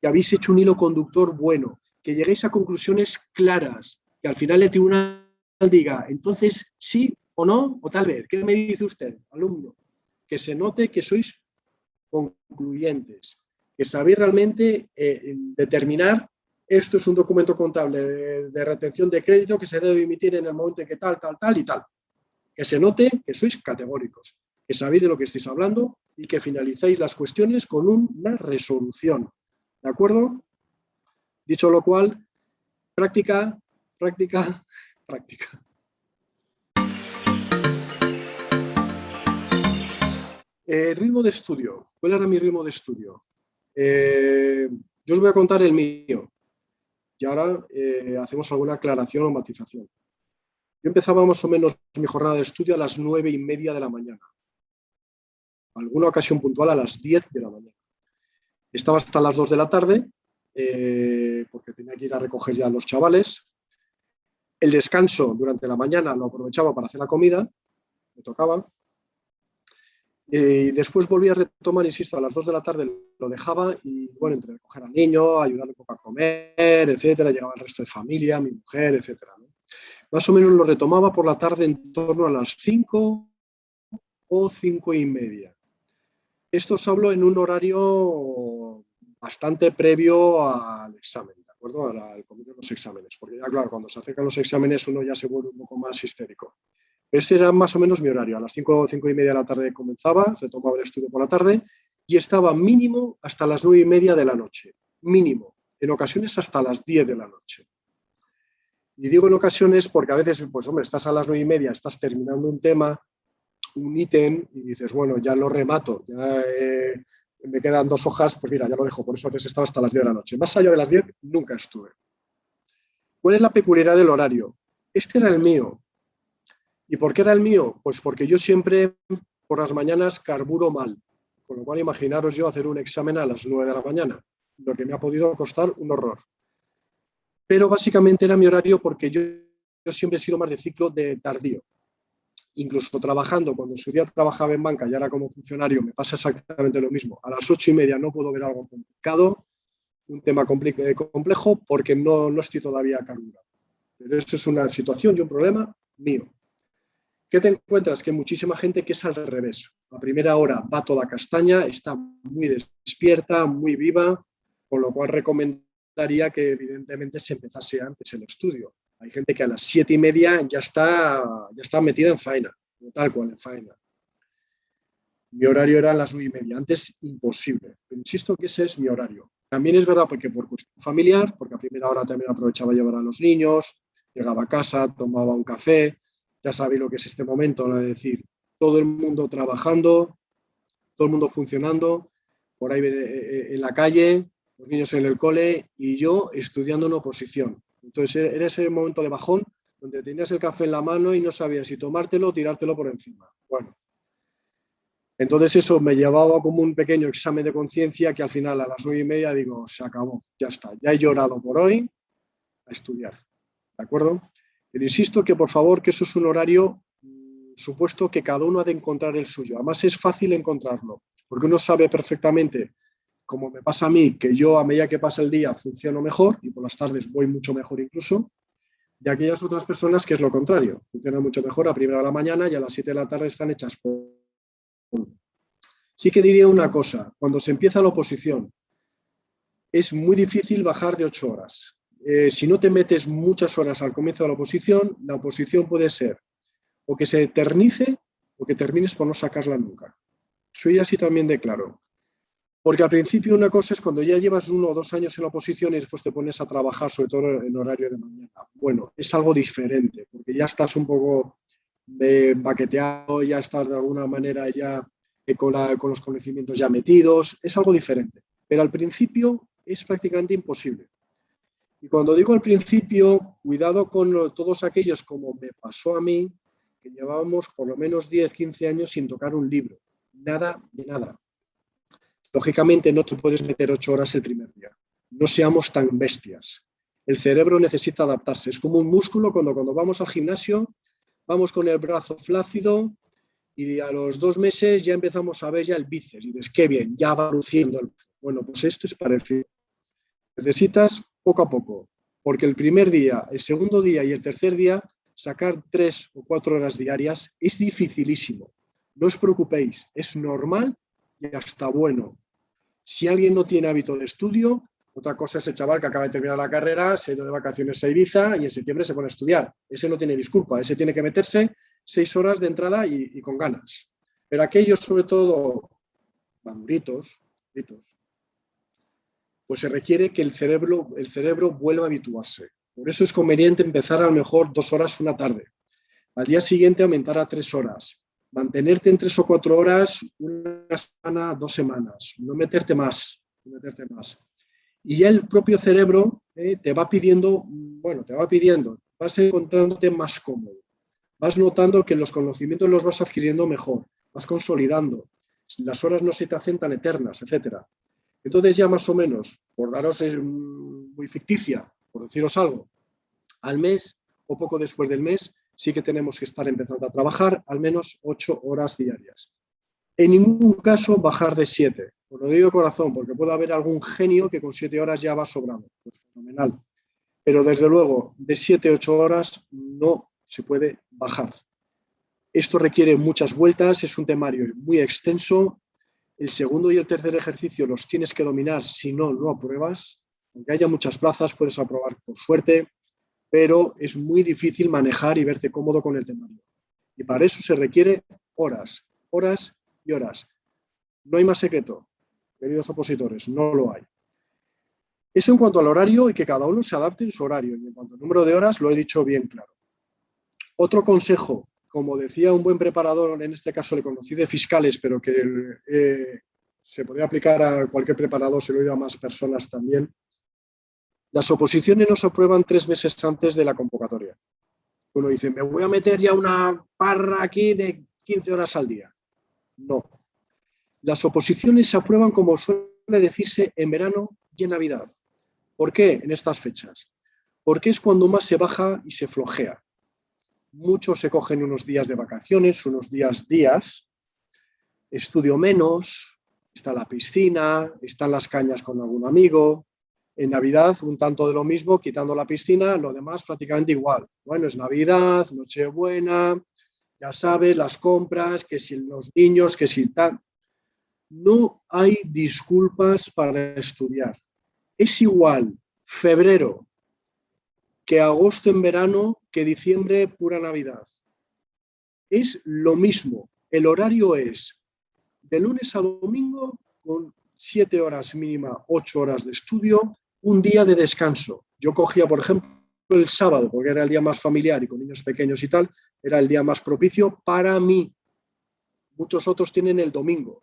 que habéis hecho un hilo conductor bueno, que lleguéis a conclusiones claras, que al final el tribunal diga, entonces sí o no, o tal vez. ¿Qué me dice usted, alumno? Que se note que sois concluyentes, que sabéis realmente determinar esto es un documento contable de retención de crédito que se debe emitir en el momento en que tal y tal. Que se note que sois categóricos, que sabéis de lo que estáis hablando y que finalizáis las cuestiones con una resolución. ¿De acuerdo? Dicho lo cual, práctica, práctica, práctica. Ritmo de estudio. ¿Cuál era mi ritmo de estudio? Yo os voy a contar el mío y ahora hacemos alguna aclaración o matización. Yo empezaba más o menos mi jornada de estudio a las 9:30 de la mañana. Alguna ocasión puntual a las 10 de la mañana. Estaba hasta las 2 de la tarde, porque tenía que ir a recoger ya a los chavales. El descanso durante la mañana lo aprovechaba para hacer la comida, me tocaba. Y después volví a retomar, insisto, a las 2 de la tarde lo dejaba y, bueno, entre recoger al niño, ayudarle un poco a comer, etcétera, llegaba el resto de familia, mi mujer, etcétera, ¿no? Más o menos lo retomaba por la tarde en torno a las 5 o 5:30. Esto os hablo en un horario bastante previo al examen, ¿de acuerdo? Al comienzo de los exámenes, porque ya, claro, cuando se acercan los exámenes uno ya se vuelve un poco más histérico. Ese era más o menos mi horario. A las 5 o 5:30 de la tarde comenzaba, retomaba el estudio por la tarde y estaba mínimo hasta las 9:30 de la noche. Mínimo. En ocasiones hasta las 10 de la noche. Y digo en ocasiones porque a veces, pues hombre, estás a las 9:30, estás terminando un tema, un ítem y dices, bueno, ya lo remato, ya me quedan 2 hojas, pues mira, ya lo dejo, por eso a veces estaba hasta las 10 de la noche. Más allá de las 10 nunca estuve. ¿Cuál es la peculiaridad del horario? Este era el mío. ¿Y por qué era el mío? Pues porque yo siempre por las mañanas carburo mal, con lo cual imaginaros yo hacer un examen a las 9 de la mañana, lo que me ha podido costar un horror. Pero básicamente era mi horario porque yo siempre he sido más de ciclo de tardío. Incluso trabajando, cuando en su día trabajaba en banca y ahora como funcionario me pasa exactamente lo mismo. A las 8:30 no puedo ver algo complicado, un tema complejo, porque no estoy todavía carburado. Pero eso es una situación y un problema mío. ¿Qué te encuentras? Que hay muchísima gente que es al revés. A primera hora va toda castaña, está muy despierta, muy viva, con lo cual recomendaría que evidentemente se empezase antes el estudio. Hay gente que a las 7:30 ya está metida en faena, tal cual, en faena. Mi horario era a las 9:30, antes imposible. Pero insisto que ese es mi horario. También es verdad porque por cuestión familiar, porque a primera hora también aprovechaba llevar a los niños, llegaba a casa, tomaba un café, ya sabéis lo que es este momento, ¿no? Es decir, todo el mundo trabajando, todo el mundo funcionando, por ahí en la calle, los niños en el cole y yo estudiando una oposición. Entonces era ese momento de bajón donde tenías el café en la mano y no sabías si tomártelo o tirártelo por encima. Bueno, entonces eso me llevaba como un pequeño examen de conciencia que al final a las 9:30 digo, se acabó, ya está, ya he llorado por hoy, a estudiar, ¿de acuerdo? Pero insisto que por favor que eso es un horario supuesto que cada uno ha de encontrar el suyo. Además es fácil encontrarlo, porque uno sabe perfectamente, como me pasa a mí, que yo a medida que pasa el día funciono mejor y por las tardes voy mucho mejor incluso, y aquellas otras personas que es lo contrario, funcionan mucho mejor a primera de la mañana y a las 7 de la tarde están hechas por... Sí que diría una cosa, cuando se empieza la oposición, es muy difícil bajar de 8 horas. Si no te metes muchas horas al comienzo de la oposición puede ser o que se eternice o que termines por no sacarla nunca. Soy así también de claro. Porque al principio una cosa es cuando ya llevas 1 o 2 años en la oposición y después te pones a trabajar, sobre todo en horario de mañana. Bueno, es algo diferente, porque ya estás un poco baqueteado, ya estás de alguna manera ya con los conocimientos ya metidos, es algo diferente. Pero al principio es prácticamente imposible. Y cuando digo al principio, cuidado con todos aquellos como me pasó a mí, que llevábamos por lo menos 10, 15 años sin tocar un libro. Nada de nada. Lógicamente no te puedes meter 8 horas el primer día. No seamos tan bestias. El cerebro necesita adaptarse. Es como un músculo cuando vamos al gimnasio, vamos con el brazo flácido y a los 2 meses ya empezamos a ver ya el bíceps. Y dices, qué bien, ya va luciendo. Bueno, pues esto es parecido. Necesitas poco a poco, porque el primer día, el segundo día y el tercer día, sacar 3 o 4 horas diarias es dificilísimo. No os preocupéis, es normal y hasta bueno. Si alguien no tiene hábito de estudio, otra cosa es el chaval que acaba de terminar la carrera, se ha ido de vacaciones a Ibiza y en septiembre se pone a estudiar. Ese no tiene disculpa, ese tiene que meterse 6 horas de entrada y con ganas. Pero aquellos, sobre todo, maduritos, pues se requiere que el cerebro vuelva a habituarse. Por eso es conveniente empezar a lo mejor 2 horas una tarde. Al día siguiente aumentar a 3 horas. Mantenerte en 3 o 4 horas una semana, 2 semanas. No meterte más. Y ya el propio cerebro te va pidiendo, vas encontrándote más cómodo. Vas notando que los conocimientos los vas adquiriendo mejor. Vas consolidando. Las horas no se te hacen tan eternas, etcétera. Entonces ya más o menos, por daros es muy ficticia, por deciros algo, al mes o poco después del mes sí que tenemos que estar empezando a trabajar al menos 8 horas diarias. En ningún caso bajar de 7. Os lo digo de corazón, porque puede haber algún genio que con 7 horas ya va sobrando. Pues fenomenal. Pero desde luego, de 7 a 8 horas no se puede bajar. Esto requiere muchas vueltas, es un temario muy extenso. El segundo y el tercer ejercicio los tienes que dominar, si no, no apruebas. Aunque haya muchas plazas, puedes aprobar por suerte, pero es muy difícil manejar y verte cómodo con el temario. Y para eso se requiere horas, horas y horas. No hay más secreto, queridos opositores, no lo hay. Eso en cuanto al horario y que cada uno se adapte en su horario. Y en cuanto al número de horas, lo he dicho bien claro. Otro consejo, como decía un buen preparador, en este caso le conocí de fiscales, pero que se podría aplicar a cualquier preparador, se lo he oído a más personas también. Las oposiciones no se aprueban 3 meses antes de la convocatoria. Uno dice, me voy a meter ya una parra aquí de 15 horas al día. No. Las oposiciones se aprueban, como suele decirse, en verano y en Navidad. ¿Por qué en estas fechas? Porque es cuando más se baja y se flojea. Muchos se cogen unos días de vacaciones, unos días, estudio menos, está la piscina, están las cañas con algún amigo. En Navidad, un tanto de lo mismo, quitando la piscina, lo demás prácticamente igual. Bueno, es Navidad, Nochebuena, ya sabes, las compras, que si los niños, que si tal. No hay disculpas para estudiar. Es igual febrero que agosto en verano, que diciembre pura Navidad. Es lo mismo. El horario es de lunes a domingo con 7 horas mínima, 8 horas de estudio, un día de descanso. Yo cogía, por ejemplo, el sábado, porque era el día más familiar y con niños pequeños y tal, era el día más propicio para mí. Muchos otros tienen el domingo.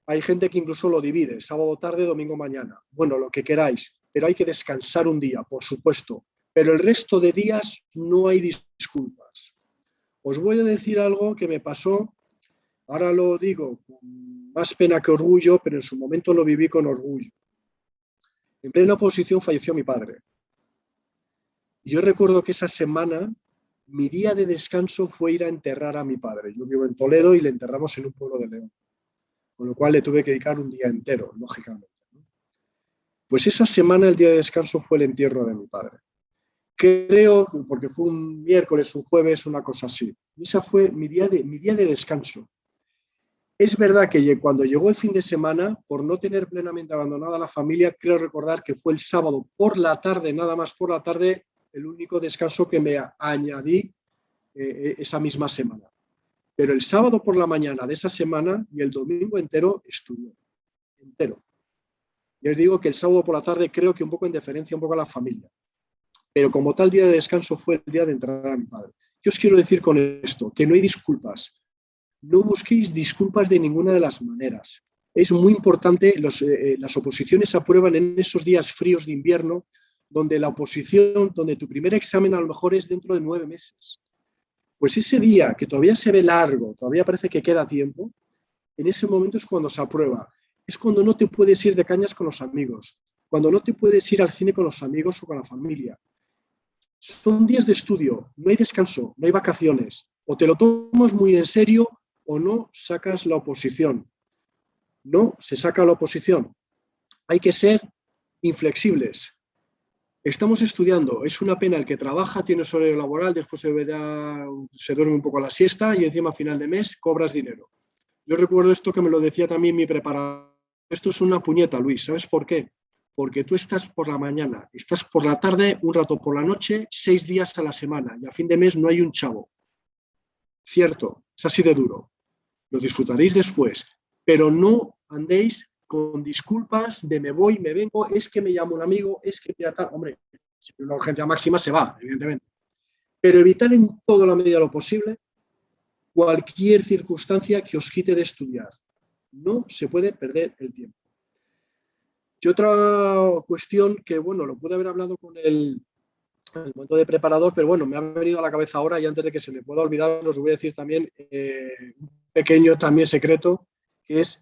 Hay gente que incluso lo divide, sábado tarde, domingo mañana. Bueno, lo que queráis, pero hay que descansar un día, por supuesto. Pero el resto de días no hay disculpas. Os voy a decir algo que me pasó, ahora lo digo con más pena que orgullo, pero en su momento lo viví con orgullo. En plena oposición falleció mi padre. Y yo recuerdo que esa semana, mi día de descanso fue ir a enterrar a mi padre. Yo vivo en Toledo y le enterramos en un pueblo de León, con lo cual le tuve que dedicar un día entero, lógicamente. Pues esa semana, el día de descanso, fue el entierro de mi padre. Creo, porque fue un miércoles, un jueves, una cosa así. Esa fue mi día de descanso. Es verdad que cuando llegó el fin de semana, por no tener plenamente abandonada a la familia, creo recordar que fue el sábado por la tarde, nada más por la tarde, el único descanso que me añadí esa misma semana. Pero el sábado por la mañana de esa semana y el domingo entero estudié. Entero. Y os digo que el sábado por la tarde creo que un poco en deferencia un poco a la familia. Pero como tal día de descanso fue el día de entrar a mi padre. ¿Qué os quiero decir con esto? Que no hay disculpas. No busquéis disculpas de ninguna de las maneras. Es muy importante, las oposiciones se aprueban en esos días fríos de invierno, donde la oposición, donde tu primer examen a lo mejor es dentro de 9 meses. Pues ese día, que todavía se ve largo, todavía parece que queda tiempo, en ese momento es cuando se aprueba. Es cuando no te puedes ir de cañas con los amigos, cuando no te puedes ir al cine con los amigos o con la familia. Son días de estudio, no hay descanso, no hay vacaciones. O te lo tomas muy en serio o no sacas la oposición. No se saca la oposición. Hay que ser inflexibles. Estamos estudiando, es una pena el que trabaja, tiene horario laboral, después se duerme un poco a la siesta y encima a final de mes cobras dinero. Yo recuerdo esto que me lo decía también mi preparador. Esto es una puñeta, Luis. ¿Sabes por qué? Porque tú estás por la mañana, estás por la tarde, un rato por la noche, 6 días a la semana y a fin de mes no hay un chavo. Cierto, es así de duro. Lo disfrutaréis después, pero no andéis con disculpas de me voy, me vengo, es que me llama un amigo, es que mira tal. Hombre, si hay una urgencia máxima se va, evidentemente. Pero evitar en toda la medida lo posible cualquier circunstancia que os quite de estudiar. No se puede perder el tiempo. Y otra cuestión que, bueno, lo pude haber hablado con el momento de preparador, pero bueno, me ha venido a la cabeza ahora y antes de que se me pueda olvidar, os voy a decir también un pequeño también secreto, que es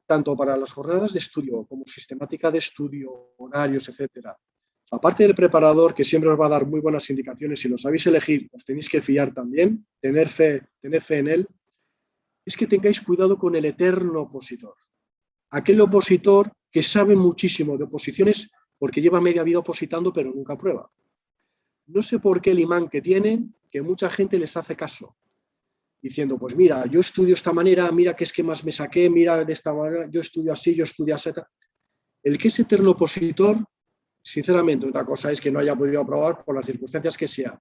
tanto para las jornadas de estudio como sistemática de estudio, horarios, etcétera. Aparte del preparador, que siempre os va a dar muy buenas indicaciones, si lo sabéis elegir, os tenéis que fiar también, tener fe en él, es que tengáis cuidado con el eterno opositor. Aquel opositor que sabe muchísimo de oposiciones porque lleva media vida opositando pero nunca aprueba. No sé por qué el imán que tienen, que mucha gente les hace caso, diciendo, pues mira, yo estudio de esta manera, mira qué esquemas me saqué, mira de esta manera, yo estudio así, yo estudio así. El que es eterno opositor, sinceramente, una cosa es que no haya podido aprobar por las circunstancias que sea,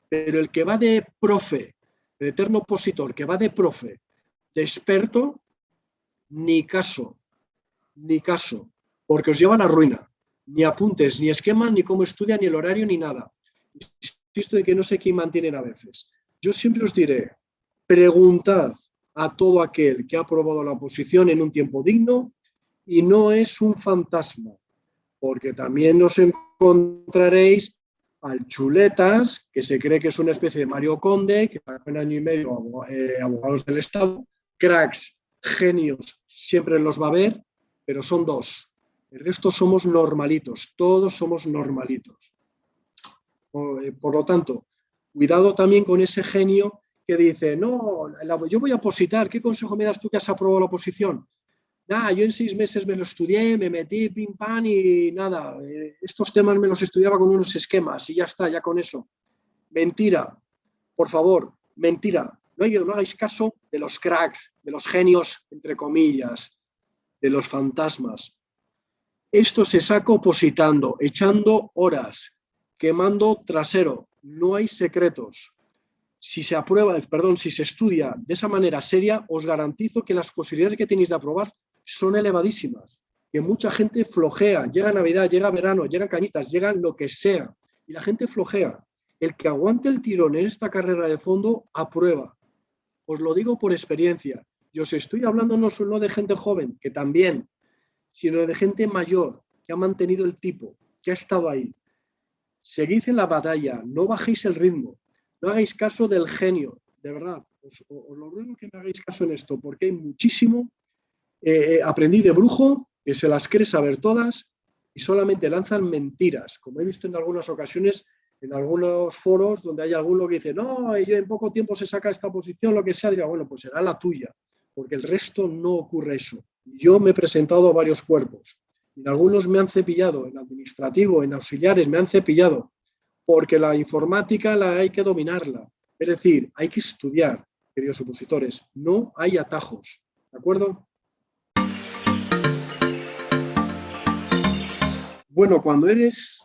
pero el que va de profe, el eterno opositor, que va de profe, de experto, ni caso, porque os llevan a ruina. Ni apuntes, ni esquemas, ni cómo estudian, ni el horario, ni nada. Insisto en que no sé quién mantienen a veces. Yo siempre os diré, preguntad a todo aquel que ha aprobado la oposición en un tiempo digno y no es un fantasma, porque también os encontraréis al chuletas, que se cree que es una especie de Mario Conde, que hace un año y medio abogados del Estado, cracks, genios, siempre los va a haber, pero son dos. El resto somos normalitos, todos somos normalitos. Por lo tanto, cuidado también con ese genio que dice, no, yo voy a opositar, ¿qué consejo me das tú que has aprobado la oposición? Nada, yo en 6 meses me lo estudié, me metí, pim, pam y nada, estos temas me los estudiaba con unos esquemas y ya está, ya con eso. Mentira, por favor, mentira. No hagáis caso de los cracks, de los genios, entre comillas, de los fantasmas. Esto se saca opositando, echando horas, quemando trasero. No hay secretos. Si se aprueba, perdón, si se estudia de esa manera seria, os garantizo que las posibilidades que tenéis de aprobar son elevadísimas. Que mucha gente flojea, llega Navidad, llega verano, llegan cañitas, llegan lo que sea. Y la gente flojea. El que aguante el tirón en esta carrera de fondo, aprueba. Os lo digo por experiencia. Yo os estoy hablando no solo de gente joven, que también, sino de gente mayor, que ha mantenido el tipo, que ha estado ahí. Seguid en la batalla, no bajéis el ritmo, no hagáis caso del genio, de verdad. Os lo ruego que me hagáis caso en esto, porque hay muchísimo. Aprendí de brujo, que se las cree saber todas y solamente lanzan mentiras, como he visto en algunas ocasiones en algunos foros donde hay alguno que dice, no, yo en poco tiempo se saca esta posición, lo que sea, diría, bueno, pues será la tuya, porque el resto no ocurre eso. Yo me he presentado a varios cuerpos, en algunos me han cepillado, en administrativo, en auxiliares, me han cepillado, porque la informática la hay que dominarla. Es decir, hay que estudiar, queridos opositores, no hay atajos, ¿de acuerdo? Bueno, cuando eres,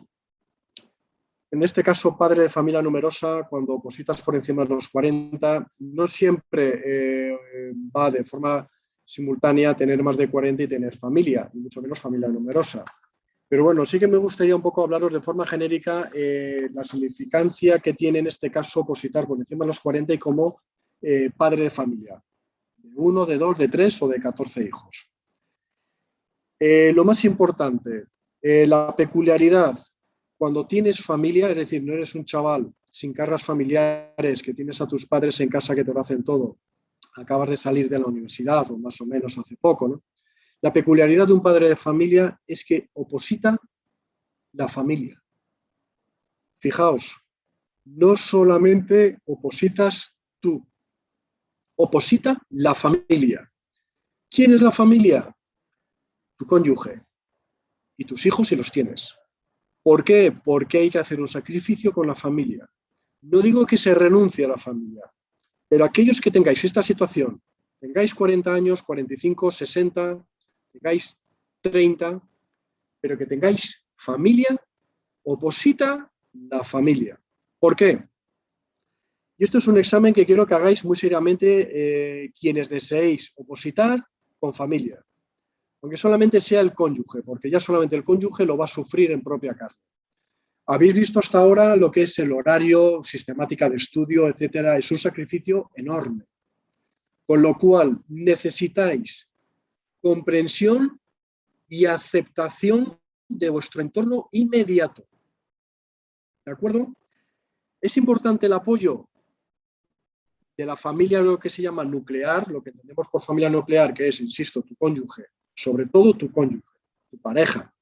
en este caso, padre de familia numerosa, cuando opositas por encima de los 40, no siempre va de forma simultánea tener más de 40 y tener familia, y mucho menos familia numerosa. Pero bueno, sí que me gustaría un poco hablaros de forma genérica la significancia que tiene en este caso opositar por encima de los 40 y como padre de familia, de 1, de 2, de 3 o de 14 hijos. Lo más importante, la peculiaridad, cuando tienes familia, es decir, no eres un chaval sin cargas familiares, que tienes a tus padres en casa que te lo hacen todo, acabas de salir de la universidad o más o menos hace poco, ¿no? La peculiaridad de un padre de familia es que oposita la familia. Fijaos, no solamente opositas tú, oposita la familia. ¿Quién es la familia? Tu cónyuge y tus hijos si los tienes. ¿Por qué? Porque hay que hacer un sacrificio con la familia. No digo que se renuncie a la familia, pero aquellos que tengáis esta situación, tengáis 40 años, 45, 60, tengáis 30, pero que tengáis familia, oposita la familia. ¿Por qué? Y esto es un examen que quiero que hagáis muy seriamente quienes deseéis opositar con familia. Aunque solamente sea el cónyuge, porque ya solamente el cónyuge lo va a sufrir en propia carne. Habéis visto hasta ahora lo que es el horario, sistemática de estudio, etcétera. Es un sacrificio enorme. Con lo cual necesitáis comprensión y aceptación de vuestro entorno inmediato. ¿De acuerdo? Es importante el apoyo de la familia, lo que se llama nuclear, lo que entendemos por familia nuclear, que es, insisto, tu cónyuge, sobre todo tu cónyuge, tu pareja,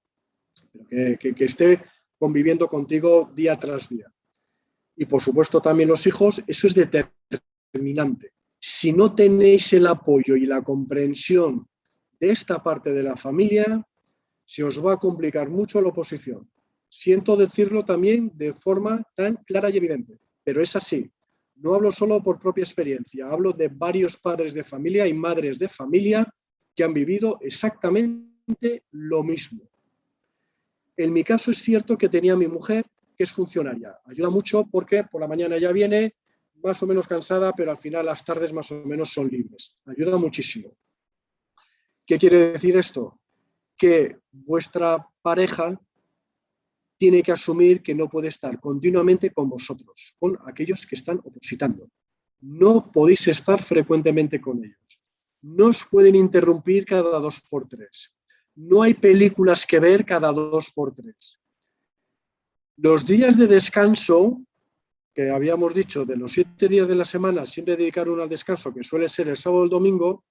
que esté conviviendo contigo día tras día. Y por supuesto también los hijos, eso es determinante. Si no tenéis el apoyo y la comprensión de esta parte de la familia, se os va a complicar mucho la oposición. Siento decirlo también de forma tan clara y evidente, pero es así. No hablo solo por propia experiencia, hablo de varios padres de familia y madres de familia que han vivido exactamente lo mismo. En mi caso es cierto que tenía a mi mujer, que es funcionaria. Ayuda mucho porque por la mañana ya viene más o menos cansada, pero al final las tardes más o menos son libres. Ayuda muchísimo. ¿Qué quiere decir esto? Que vuestra pareja tiene que asumir que no puede estar continuamente con vosotros, con aquellos que están opositando. No podéis estar frecuentemente con ellos. No os pueden interrumpir cada 2 por 3. No hay películas que ver cada 2 por 3. Los días de descanso, que habíamos dicho de los 7 días de la semana, siempre dedicar uno al descanso, que suele ser el sábado o el domingo,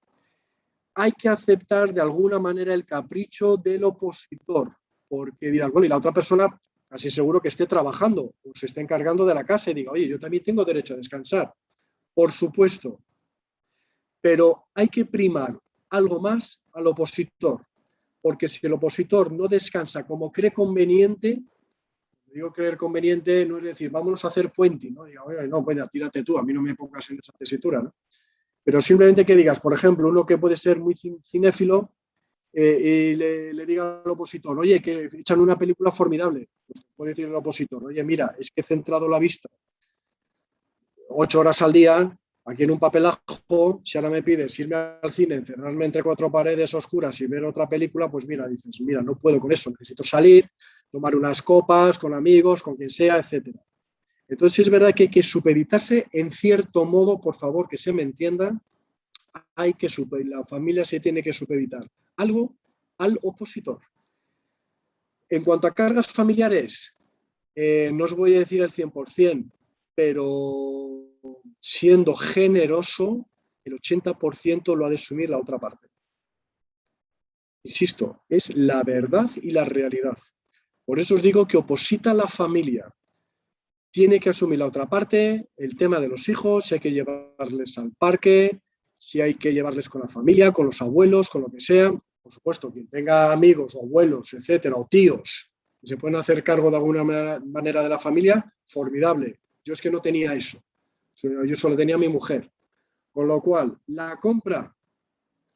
hay que aceptar de alguna manera el capricho del opositor, porque dirás, bueno, y la otra persona casi seguro que esté trabajando o se esté encargando de la casa y diga, oye, yo también tengo derecho a descansar. Por supuesto, pero hay que primar algo más al opositor, porque si el opositor no descansa como cree conveniente, digo creer conveniente no es decir, vámonos a hacer puente, ¿no? Diga, oye, no, bueno, tírate tú, a mí no me pongas en esa tesitura, ¿no? Pero simplemente que digas, por ejemplo, uno que puede ser muy cinéfilo y le diga al opositor, oye, que echan una película formidable. Pues puede decir el opositor, oye, mira, es que he centrado la vista 8 horas al día, aquí en un papelajo, si ahora me pides irme al cine, encerrarme entre 4 paredes oscuras y ver otra película, pues mira, dices, mira, no puedo con eso, necesito salir, tomar unas copas con amigos, con quien sea, etcétera. Entonces es verdad que hay que supeditarse en cierto modo, por favor, que se me entienda, la familia se tiene que supeditar algo al opositor. En cuanto a cargas familiares, no os voy a decir el 100%, pero siendo generoso, el 80% lo ha de asumir la otra parte. Insisto, es la verdad y la realidad. Por eso os digo que oposita la familia. Tiene que asumir la otra parte, el tema de los hijos, si hay que llevarles al parque, si hay que llevarles con la familia, con los abuelos, con lo que sea. Por supuesto, quien tenga amigos o abuelos, etcétera, o tíos, que se pueden hacer cargo de alguna manera de la familia, formidable. Yo es que no tenía eso. Yo solo tenía a mi mujer. Con lo cual, la compra,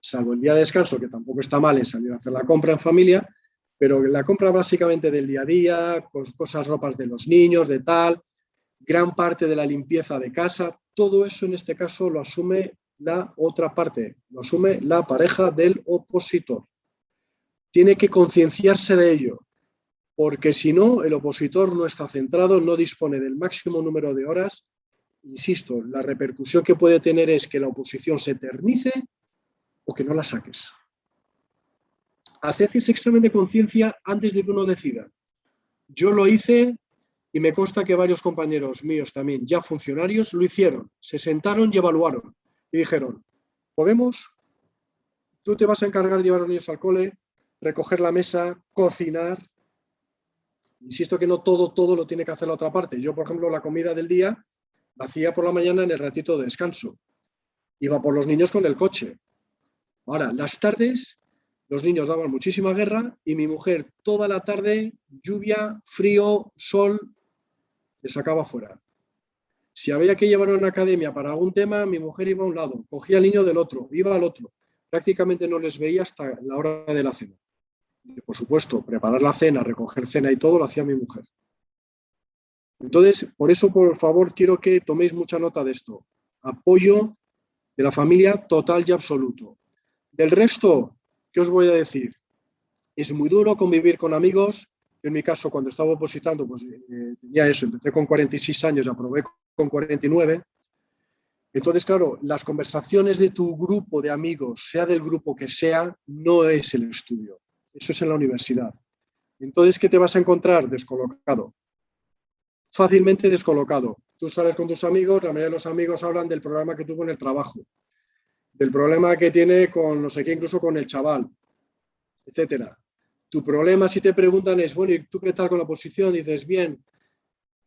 salvo el día de descanso, que tampoco está mal en salir a hacer la compra en familia, pero la compra básicamente del día a día, cosas, ropas de los niños, de tal, gran parte de la limpieza de casa, todo eso en este caso lo asume la otra parte, lo asume la pareja del opositor. Tiene que concienciarse de ello, porque si no, el opositor no está centrado, no dispone del máximo número de horas. Insisto, la repercusión que puede tener es que la oposición se eternice o que no la saques. Haced ese examen de conciencia antes de que uno decida. Yo lo hice y me consta que varios compañeros míos también, ya funcionarios, lo hicieron. Se sentaron y evaluaron y dijeron, ¿podemos? Tú te vas a encargar de llevar a los niños al cole, recoger la mesa, cocinar. Insisto que no todo lo tiene que hacer la otra parte. Yo, por ejemplo, la comida del día la hacía por la mañana en el ratito de descanso. Iba por los niños con el coche. Ahora, las tardes, los niños daban muchísima guerra y mi mujer toda la tarde, lluvia, frío, sol, le sacaba fuera. Si había que llevar a una academia para algún tema, mi mujer iba a un lado, cogía al niño del otro, iba al otro. Prácticamente no les veía hasta la hora de la cena. Y, por supuesto, preparar la cena, recoger cena y todo lo hacía mi mujer. Entonces, por eso, por favor, quiero que toméis mucha nota de esto. Apoyo de la familia total y absoluto. Del resto, ¿qué os voy a decir? Es muy duro convivir con amigos. Yo, en mi caso, cuando estaba opositando, pues tenía eso, empecé con 46 años, aprobé con 49. Entonces, claro, las conversaciones de tu grupo de amigos, sea del grupo que sea, no es el estudio. Eso es en la universidad. Entonces, ¿qué te vas a encontrar? Descolocado. Fácilmente descolocado. Tú sales con tus amigos, la mayoría de los amigos hablan del problema que tuvo en el trabajo, del problema que tiene con no sé qué, incluso con el chaval, etcétera. Tu problema, si te preguntan, es, bueno, ¿y tú qué tal con la oposición? Dices, bien,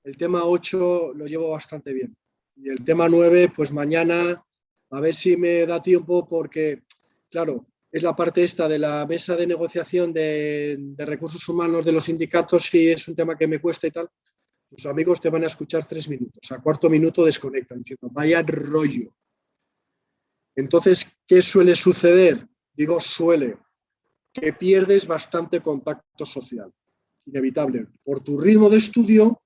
el tema 8 lo llevo bastante bien. Y el tema 9, pues mañana, a ver si me da tiempo, porque, claro, es la parte esta de la mesa de negociación de recursos humanos de los sindicatos, y es un tema que me cuesta y tal. Tus amigos te van a escuchar 3 minutos, al cuarto minuto desconectan, diciendo, vaya rollo. Entonces, ¿qué suele suceder? Digo, suele, que pierdes bastante contacto social, inevitable, por tu ritmo de estudio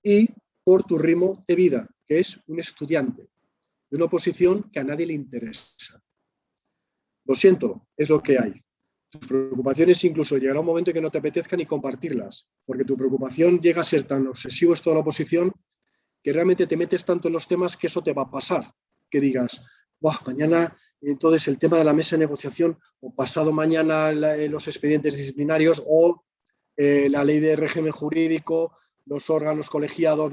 y por tu ritmo de vida, que es un estudiante de una oposición que a nadie le interesa. Lo siento, es lo que hay. Tus preocupaciones incluso llegará un momento en que no te apetezca ni compartirlas, porque tu preocupación llega a ser tan obsesivo esto de la oposición que realmente te metes tanto en los temas que eso te va a pasar, que digas, mañana entonces el tema de la mesa de negociación, o pasado mañana los expedientes disciplinarios, o la ley de régimen jurídico, los órganos colegiados,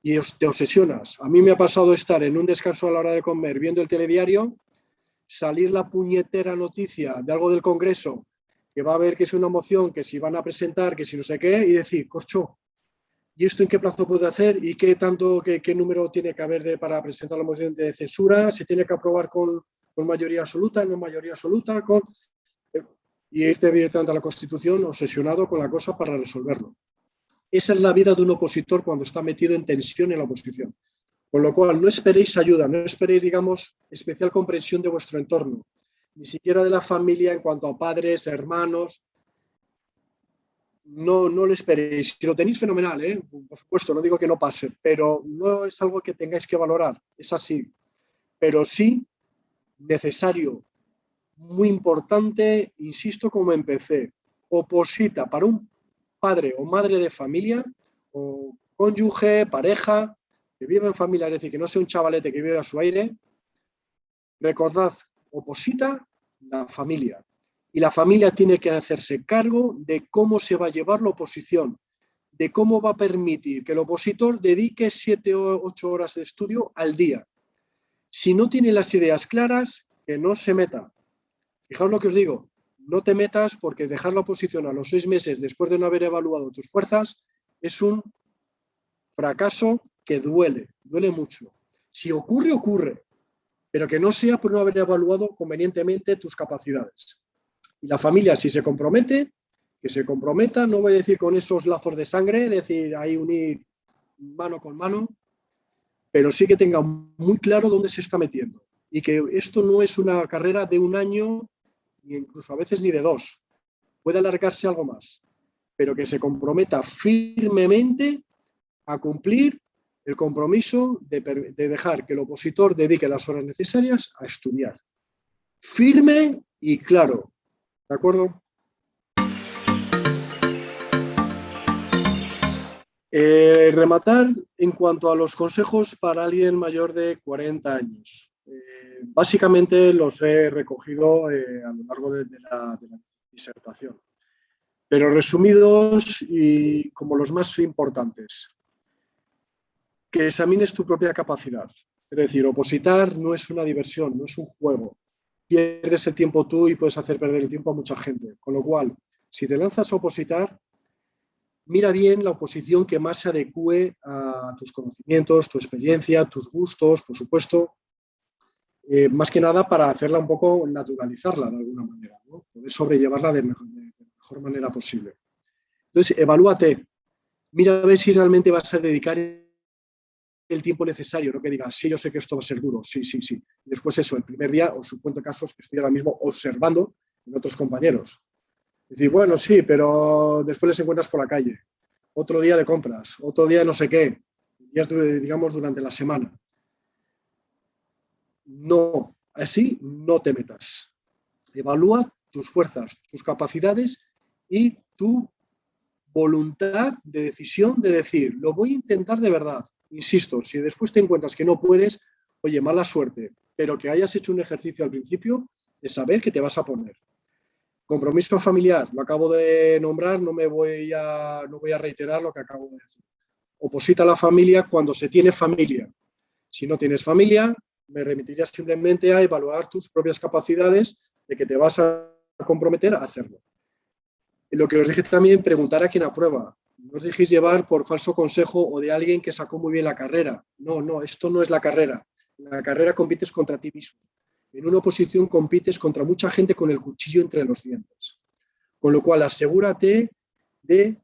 y te obsesionas. A mí me ha pasado estar en un descanso a la hora de comer viendo el telediario, salir la puñetera noticia de algo del Congreso, que va a ver que es una moción, que si van a presentar, que si no sé qué, y decir, corcho, ¿y esto en qué plazo puede hacer? ¿Y qué número tiene que haber para presentar la moción de censura? ¿Se tiene que aprobar con mayoría absoluta, no mayoría absoluta? Y irte directamente a la Constitución obsesionado con la cosa para resolverlo. Esa es la vida de un opositor cuando está metido en tensión en la oposición. Con lo cual, no esperéis ayuda, no esperéis, digamos, especial comprensión de vuestro entorno, ni siquiera de la familia en cuanto a padres, hermanos. No lo esperéis. Si lo tenéis, fenomenal, ¿eh? Por supuesto, no digo que no pase, pero no es algo que tengáis que valorar, es así. Pero sí necesario, muy importante, insisto, como empecé, oposita para un padre o madre de familia, o cónyuge, pareja, que vive en familia, es decir, que no sea un chavalete que vive a su aire, Recordad, oposita la familia. Y la familia tiene que hacerse cargo de cómo se va a llevar la oposición, de cómo va a permitir que el opositor dedique 7 o 8 horas de estudio al día. Si no tiene las ideas claras, que no se meta. Fijaos lo que os digo, no te metas porque dejar la oposición a los 6 meses después de no haber evaluado tus fuerzas es un fracaso que duele mucho. Si ocurre, ocurre, pero que no sea por no haber evaluado convenientemente tus capacidades. Y la familia, si se compromete, que se comprometa, no voy a decir con esos lazos de sangre, es decir, ahí unir mano con mano, pero sí que tenga muy claro dónde se está metiendo. Y que esto no es una carrera de 1 año, ni incluso a veces ni de 2. Puede alargarse algo más, pero que se comprometa firmemente a cumplir el compromiso de dejar que el opositor dedique las horas necesarias a estudiar. Firme y claro. ¿De acuerdo? Rematar en cuanto a los consejos para alguien mayor de 40 años. Básicamente los he recogido a lo largo de la disertación, pero resumidos y como los más importantes. Que examines tu propia capacidad. Es decir, opositar no es una diversión, no es un juego. Pierdes el tiempo tú y puedes hacer perder el tiempo a mucha gente. Con lo cual, si te lanzas a opositar, mira bien la oposición que más se adecue a tus conocimientos, tu experiencia, tus gustos, por supuesto, más que nada para hacerla un poco, naturalizarla de alguna manera, ¿no? Poder sobrellevarla de la mejor manera posible. Entonces, evalúate, mira a ver si realmente vas a dedicar el tiempo necesario, no que digas, sí, yo sé que esto va a ser duro, sí, sí, sí. Y después eso, el primer día, os cuento casos que estoy ahora mismo observando en otros compañeros. Es decir, bueno, sí, pero después les encuentras por la calle. Otro día de compras, otro día de no sé qué, días, digamos, durante la semana. No, así no te metas. Evalúa tus fuerzas, tus capacidades y tu voluntad de decisión de decir, lo voy a intentar de verdad. Insisto, si después te encuentras que no puedes, oye, mala suerte, pero que hayas hecho un ejercicio al principio de saber que te vas a poner. Compromiso familiar, lo acabo de nombrar, no voy a reiterar lo que acabo de decir. Oposita a la familia cuando se tiene familia. Si no tienes familia, me remitiría simplemente a evaluar tus propias capacidades de que te vas a comprometer a hacerlo. Lo que os dije también, preguntar a quien aprueba. No os dejéis llevar por falso consejo o de alguien que sacó muy bien la carrera. No, no, esto no es la carrera. En la carrera compites contra ti mismo. En una oposición compites contra mucha gente con el cuchillo entre los dientes. Con lo cual, asegúrate de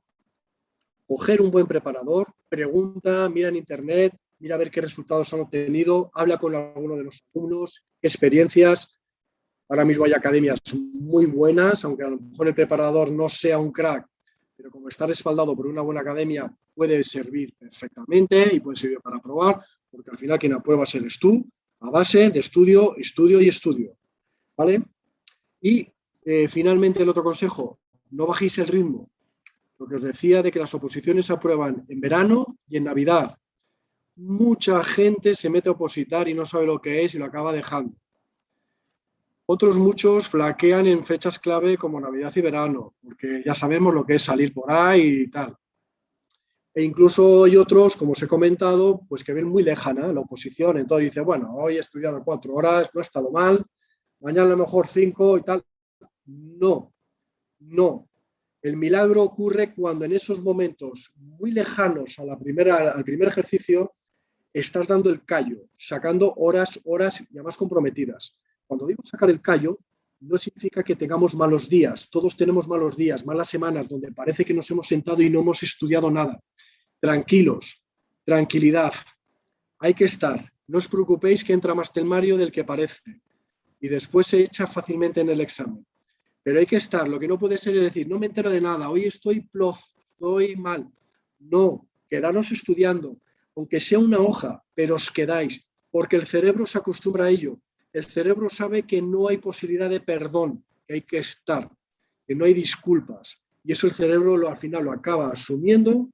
coger un buen preparador, pregunta, mira en internet, mira a ver qué resultados han obtenido, habla con alguno de los alumnos, qué experiencias. Ahora mismo hay academias muy buenas, aunque a lo mejor el preparador no sea un crack, pero como está respaldado por una buena academia, puede servir perfectamente y puede servir para probar, porque al final quien apruebas eres tú, a base de estudio, estudio y estudio. ¿Vale? Y finalmente el otro consejo, no bajéis el ritmo. Lo que os decía de que las oposiciones se aprueban en verano y en Navidad. Mucha gente se mete a opositar y no sabe lo que es y lo acaba dejando. Otros muchos flaquean en fechas clave como Navidad y verano, porque ya sabemos lo que es salir por ahí y tal. E incluso hay otros, como os he comentado, pues que ven muy lejana la oposición. Entonces dice, bueno, hoy he estudiado 4 horas, no ha estado mal, mañana a lo mejor 5 y tal. No, no. El milagro ocurre cuando en esos momentos muy lejanos al primer ejercicio estás dando el callo, sacando horas ya más comprometidas. Cuando digo sacar el callo, no significa que tengamos malos días. Todos tenemos malos días, malas semanas, donde parece que nos hemos sentado y no hemos estudiado nada. Tranquilos, tranquilidad. Hay que estar. No os preocupéis que entra más temario del que parece. Y después se echa fácilmente en el examen. Pero hay que estar. Lo que no puede ser es decir, no me entero de nada, hoy estoy plof, estoy mal. No, quedaros estudiando, aunque sea una hoja, pero os quedáis, porque el cerebro se acostumbra a ello. El cerebro sabe que no hay posibilidad de perdón, que hay que estar, que no hay disculpas. Y eso el cerebro al final lo acaba asumiendo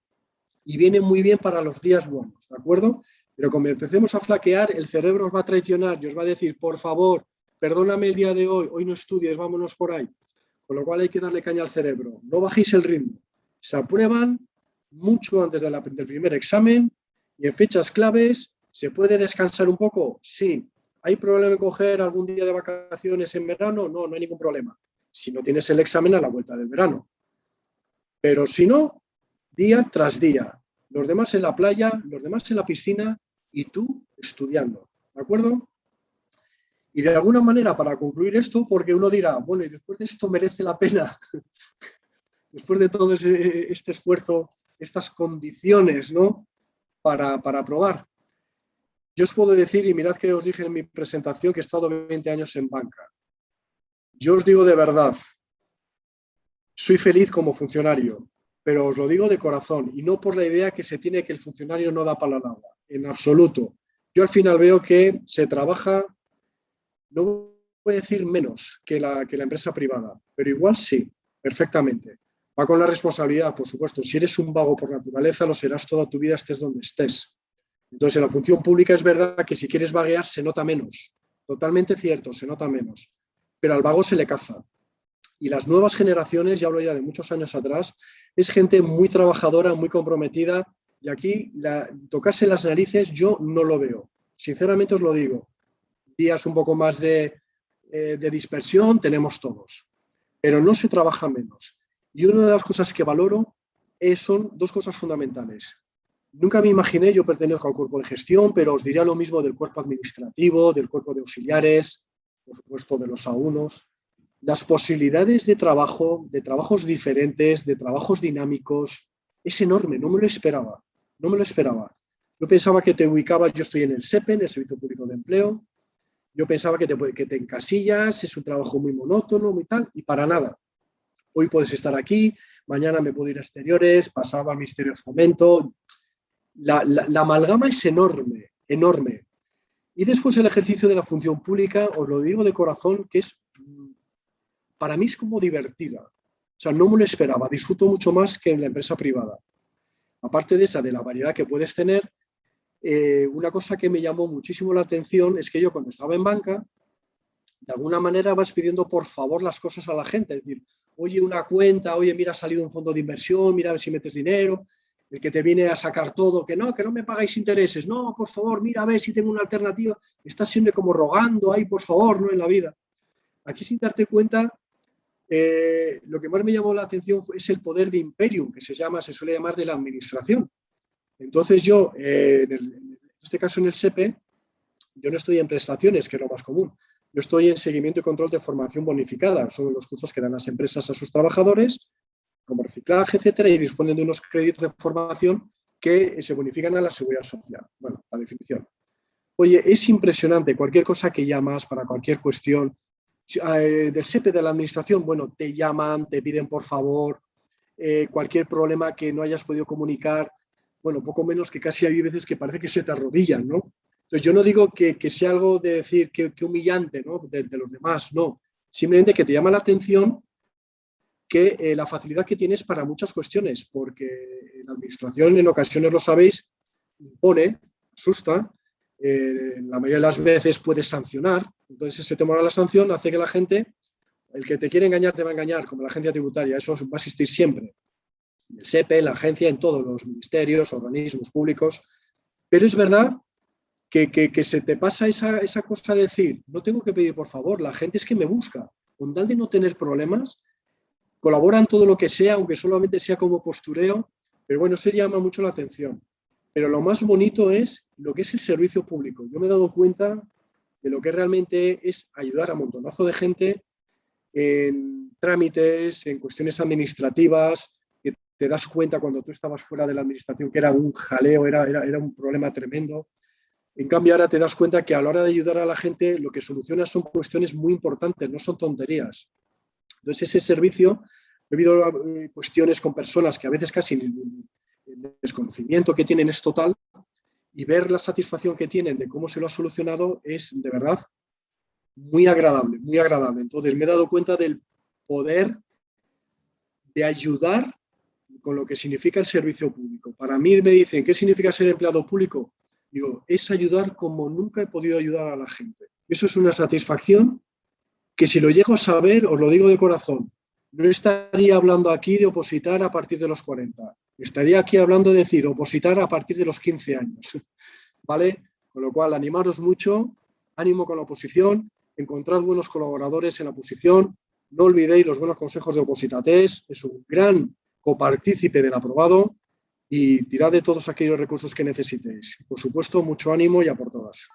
y viene muy bien para los días buenos, ¿de acuerdo? Pero cuando empecemos a flaquear, el cerebro os va a traicionar y os va a decir, por favor, perdóname el día de hoy, hoy no estudies, vámonos por ahí. Con lo cual hay que darle caña al cerebro. No bajéis el ritmo. Se aprueban mucho antes del primer examen y en fechas claves. ¿Se puede descansar un poco? Sí. ¿Hay problema en coger algún día de vacaciones en verano? No, no hay ningún problema. Si no tienes el examen a la vuelta del verano. Pero si no, día tras día. Los demás en la playa, los demás en la piscina y tú estudiando. ¿De acuerdo? Y de alguna manera, para concluir esto, porque uno dirá, bueno, y después de esto merece la pena, después de todo este esfuerzo, estas condiciones, ¿no? Para probar. Yo os puedo decir, y mirad que os dije en mi presentación, que he estado 20 años en banca. Yo os digo de verdad, soy feliz como funcionario, pero os lo digo de corazón, y no por la idea que se tiene que el funcionario no da para nada, en absoluto. Yo al final veo que se trabaja, no voy a decir menos que la empresa privada, pero igual sí, perfectamente. Va con la responsabilidad, por supuesto. Si eres un vago por naturaleza, lo serás toda tu vida, estés donde estés. Entonces, en la función pública es verdad que si quieres vaguear se nota menos. Totalmente cierto, se nota menos. Pero al vago se le caza. Y las nuevas generaciones, ya hablo ya de muchos años atrás, es gente muy trabajadora, muy comprometida. Y aquí, tocarse las narices, yo no lo veo. Sinceramente os lo digo. Días un poco más de dispersión tenemos todos. Pero no se trabaja menos. Y una de las cosas que valoro son dos cosas fundamentales. Nunca me imaginé, yo pertenezco al cuerpo de gestión, pero os diría lo mismo del cuerpo administrativo, del cuerpo de auxiliares, por supuesto de los A1s. Las posibilidades de trabajo, de trabajos diferentes, de trabajos dinámicos, es enorme, no me lo esperaba, no me lo esperaba. Yo pensaba que te ubicaba, yo estoy en el SEPE, en el Servicio Público de Empleo, yo pensaba que te encasillas, es un trabajo muy monótono, muy tal, y para nada. Hoy puedes estar aquí, mañana me puedo ir a exteriores, pasado al Ministerio de Fomento. La amalgama es enorme, enorme. Y después el ejercicio de la función pública, os lo digo de corazón, que es, para mí es como divertida. O sea, no me lo esperaba, disfruto mucho más que en la empresa privada. Aparte de esa, de la variedad que puedes tener, una cosa que me llamó muchísimo la atención es que yo cuando estaba en banca, de alguna manera vas pidiendo por favor las cosas a la gente. Es decir, oye, una cuenta, oye, mira, ha salido un fondo de inversión, mira a ver si metes dinero. El que te viene a sacar todo, que no me pagáis intereses. No, por favor, mira a ver si tengo una alternativa. Estás siempre como rogando ahí, por favor, ¿no? En la vida. Aquí sin darte cuenta, lo que más me llamó la atención es el poder de imperium, que se suele llamar de la administración. Entonces yo, en este caso en el SEPE, yo no estoy en prestaciones, que es lo más común. Yo estoy en seguimiento y control de formación bonificada. Son los cursos que dan las empresas a sus trabajadores, como reciclaje, etcétera, y disponen de unos créditos de formación que se bonifican a la seguridad social. Bueno, la definición. Oye, es impresionante. Cualquier cosa que llamas para cualquier cuestión del SEPE de la administración, bueno, te llaman, te piden por favor, cualquier problema que no hayas podido comunicar, bueno, poco menos que casi hay veces que parece que se te arrodillan, ¿no? Entonces, yo no digo que sea algo de decir que humillante, ¿no? De los demás, no. Simplemente que te llama la atención que la facilidad que tienes para muchas cuestiones, porque la administración, en ocasiones lo sabéis, impone, asusta, la mayoría de las veces puede sancionar, entonces ese temor a la sanción hace que la gente, el que te quiere engañar te va a engañar, como la agencia tributaria, eso va a existir siempre. El SEPE, la agencia, en todos los ministerios, organismos públicos, pero es verdad que se te pasa esa cosa de decir, no tengo que pedir por favor, la gente es que me busca, con tal de no tener problemas, colaboran todo lo que sea, aunque solamente sea como postureo, pero bueno, eso llama mucho la atención. Pero lo más bonito es lo que es el servicio público. Yo me he dado cuenta de lo que realmente es ayudar a un montonazo de gente en trámites, en cuestiones administrativas, que te das cuenta cuando tú estabas fuera de la administración que era un jaleo, era un problema tremendo. En cambio, ahora te das cuenta que a la hora de ayudar a la gente, lo que solucionas son cuestiones muy importantes, no son tonterías. Entonces, ese servicio, he habido cuestiones con personas que a veces casi el desconocimiento que tienen es total, y ver la satisfacción que tienen de cómo se lo ha solucionado es, de verdad, muy agradable, muy agradable. Entonces, me he dado cuenta del poder de ayudar con lo que significa el servicio público. Para mí me dicen, ¿qué significa ser empleado público? Digo, es ayudar como nunca he podido ayudar a la gente. Eso es una satisfacción que si lo llego a saber, os lo digo de corazón, no estaría hablando aquí de opositar a partir de los 40. Estaría aquí hablando de decir opositar a partir de los 15 años. ¿Vale? Con lo cual, animaros mucho, ánimo con la oposición, encontrad buenos colaboradores en la oposición, no olvidéis los buenos consejos de Opositates, es un gran copartícipe del aprobado y tirad de todos aquellos recursos que necesitéis. Por supuesto, mucho ánimo y a por todas.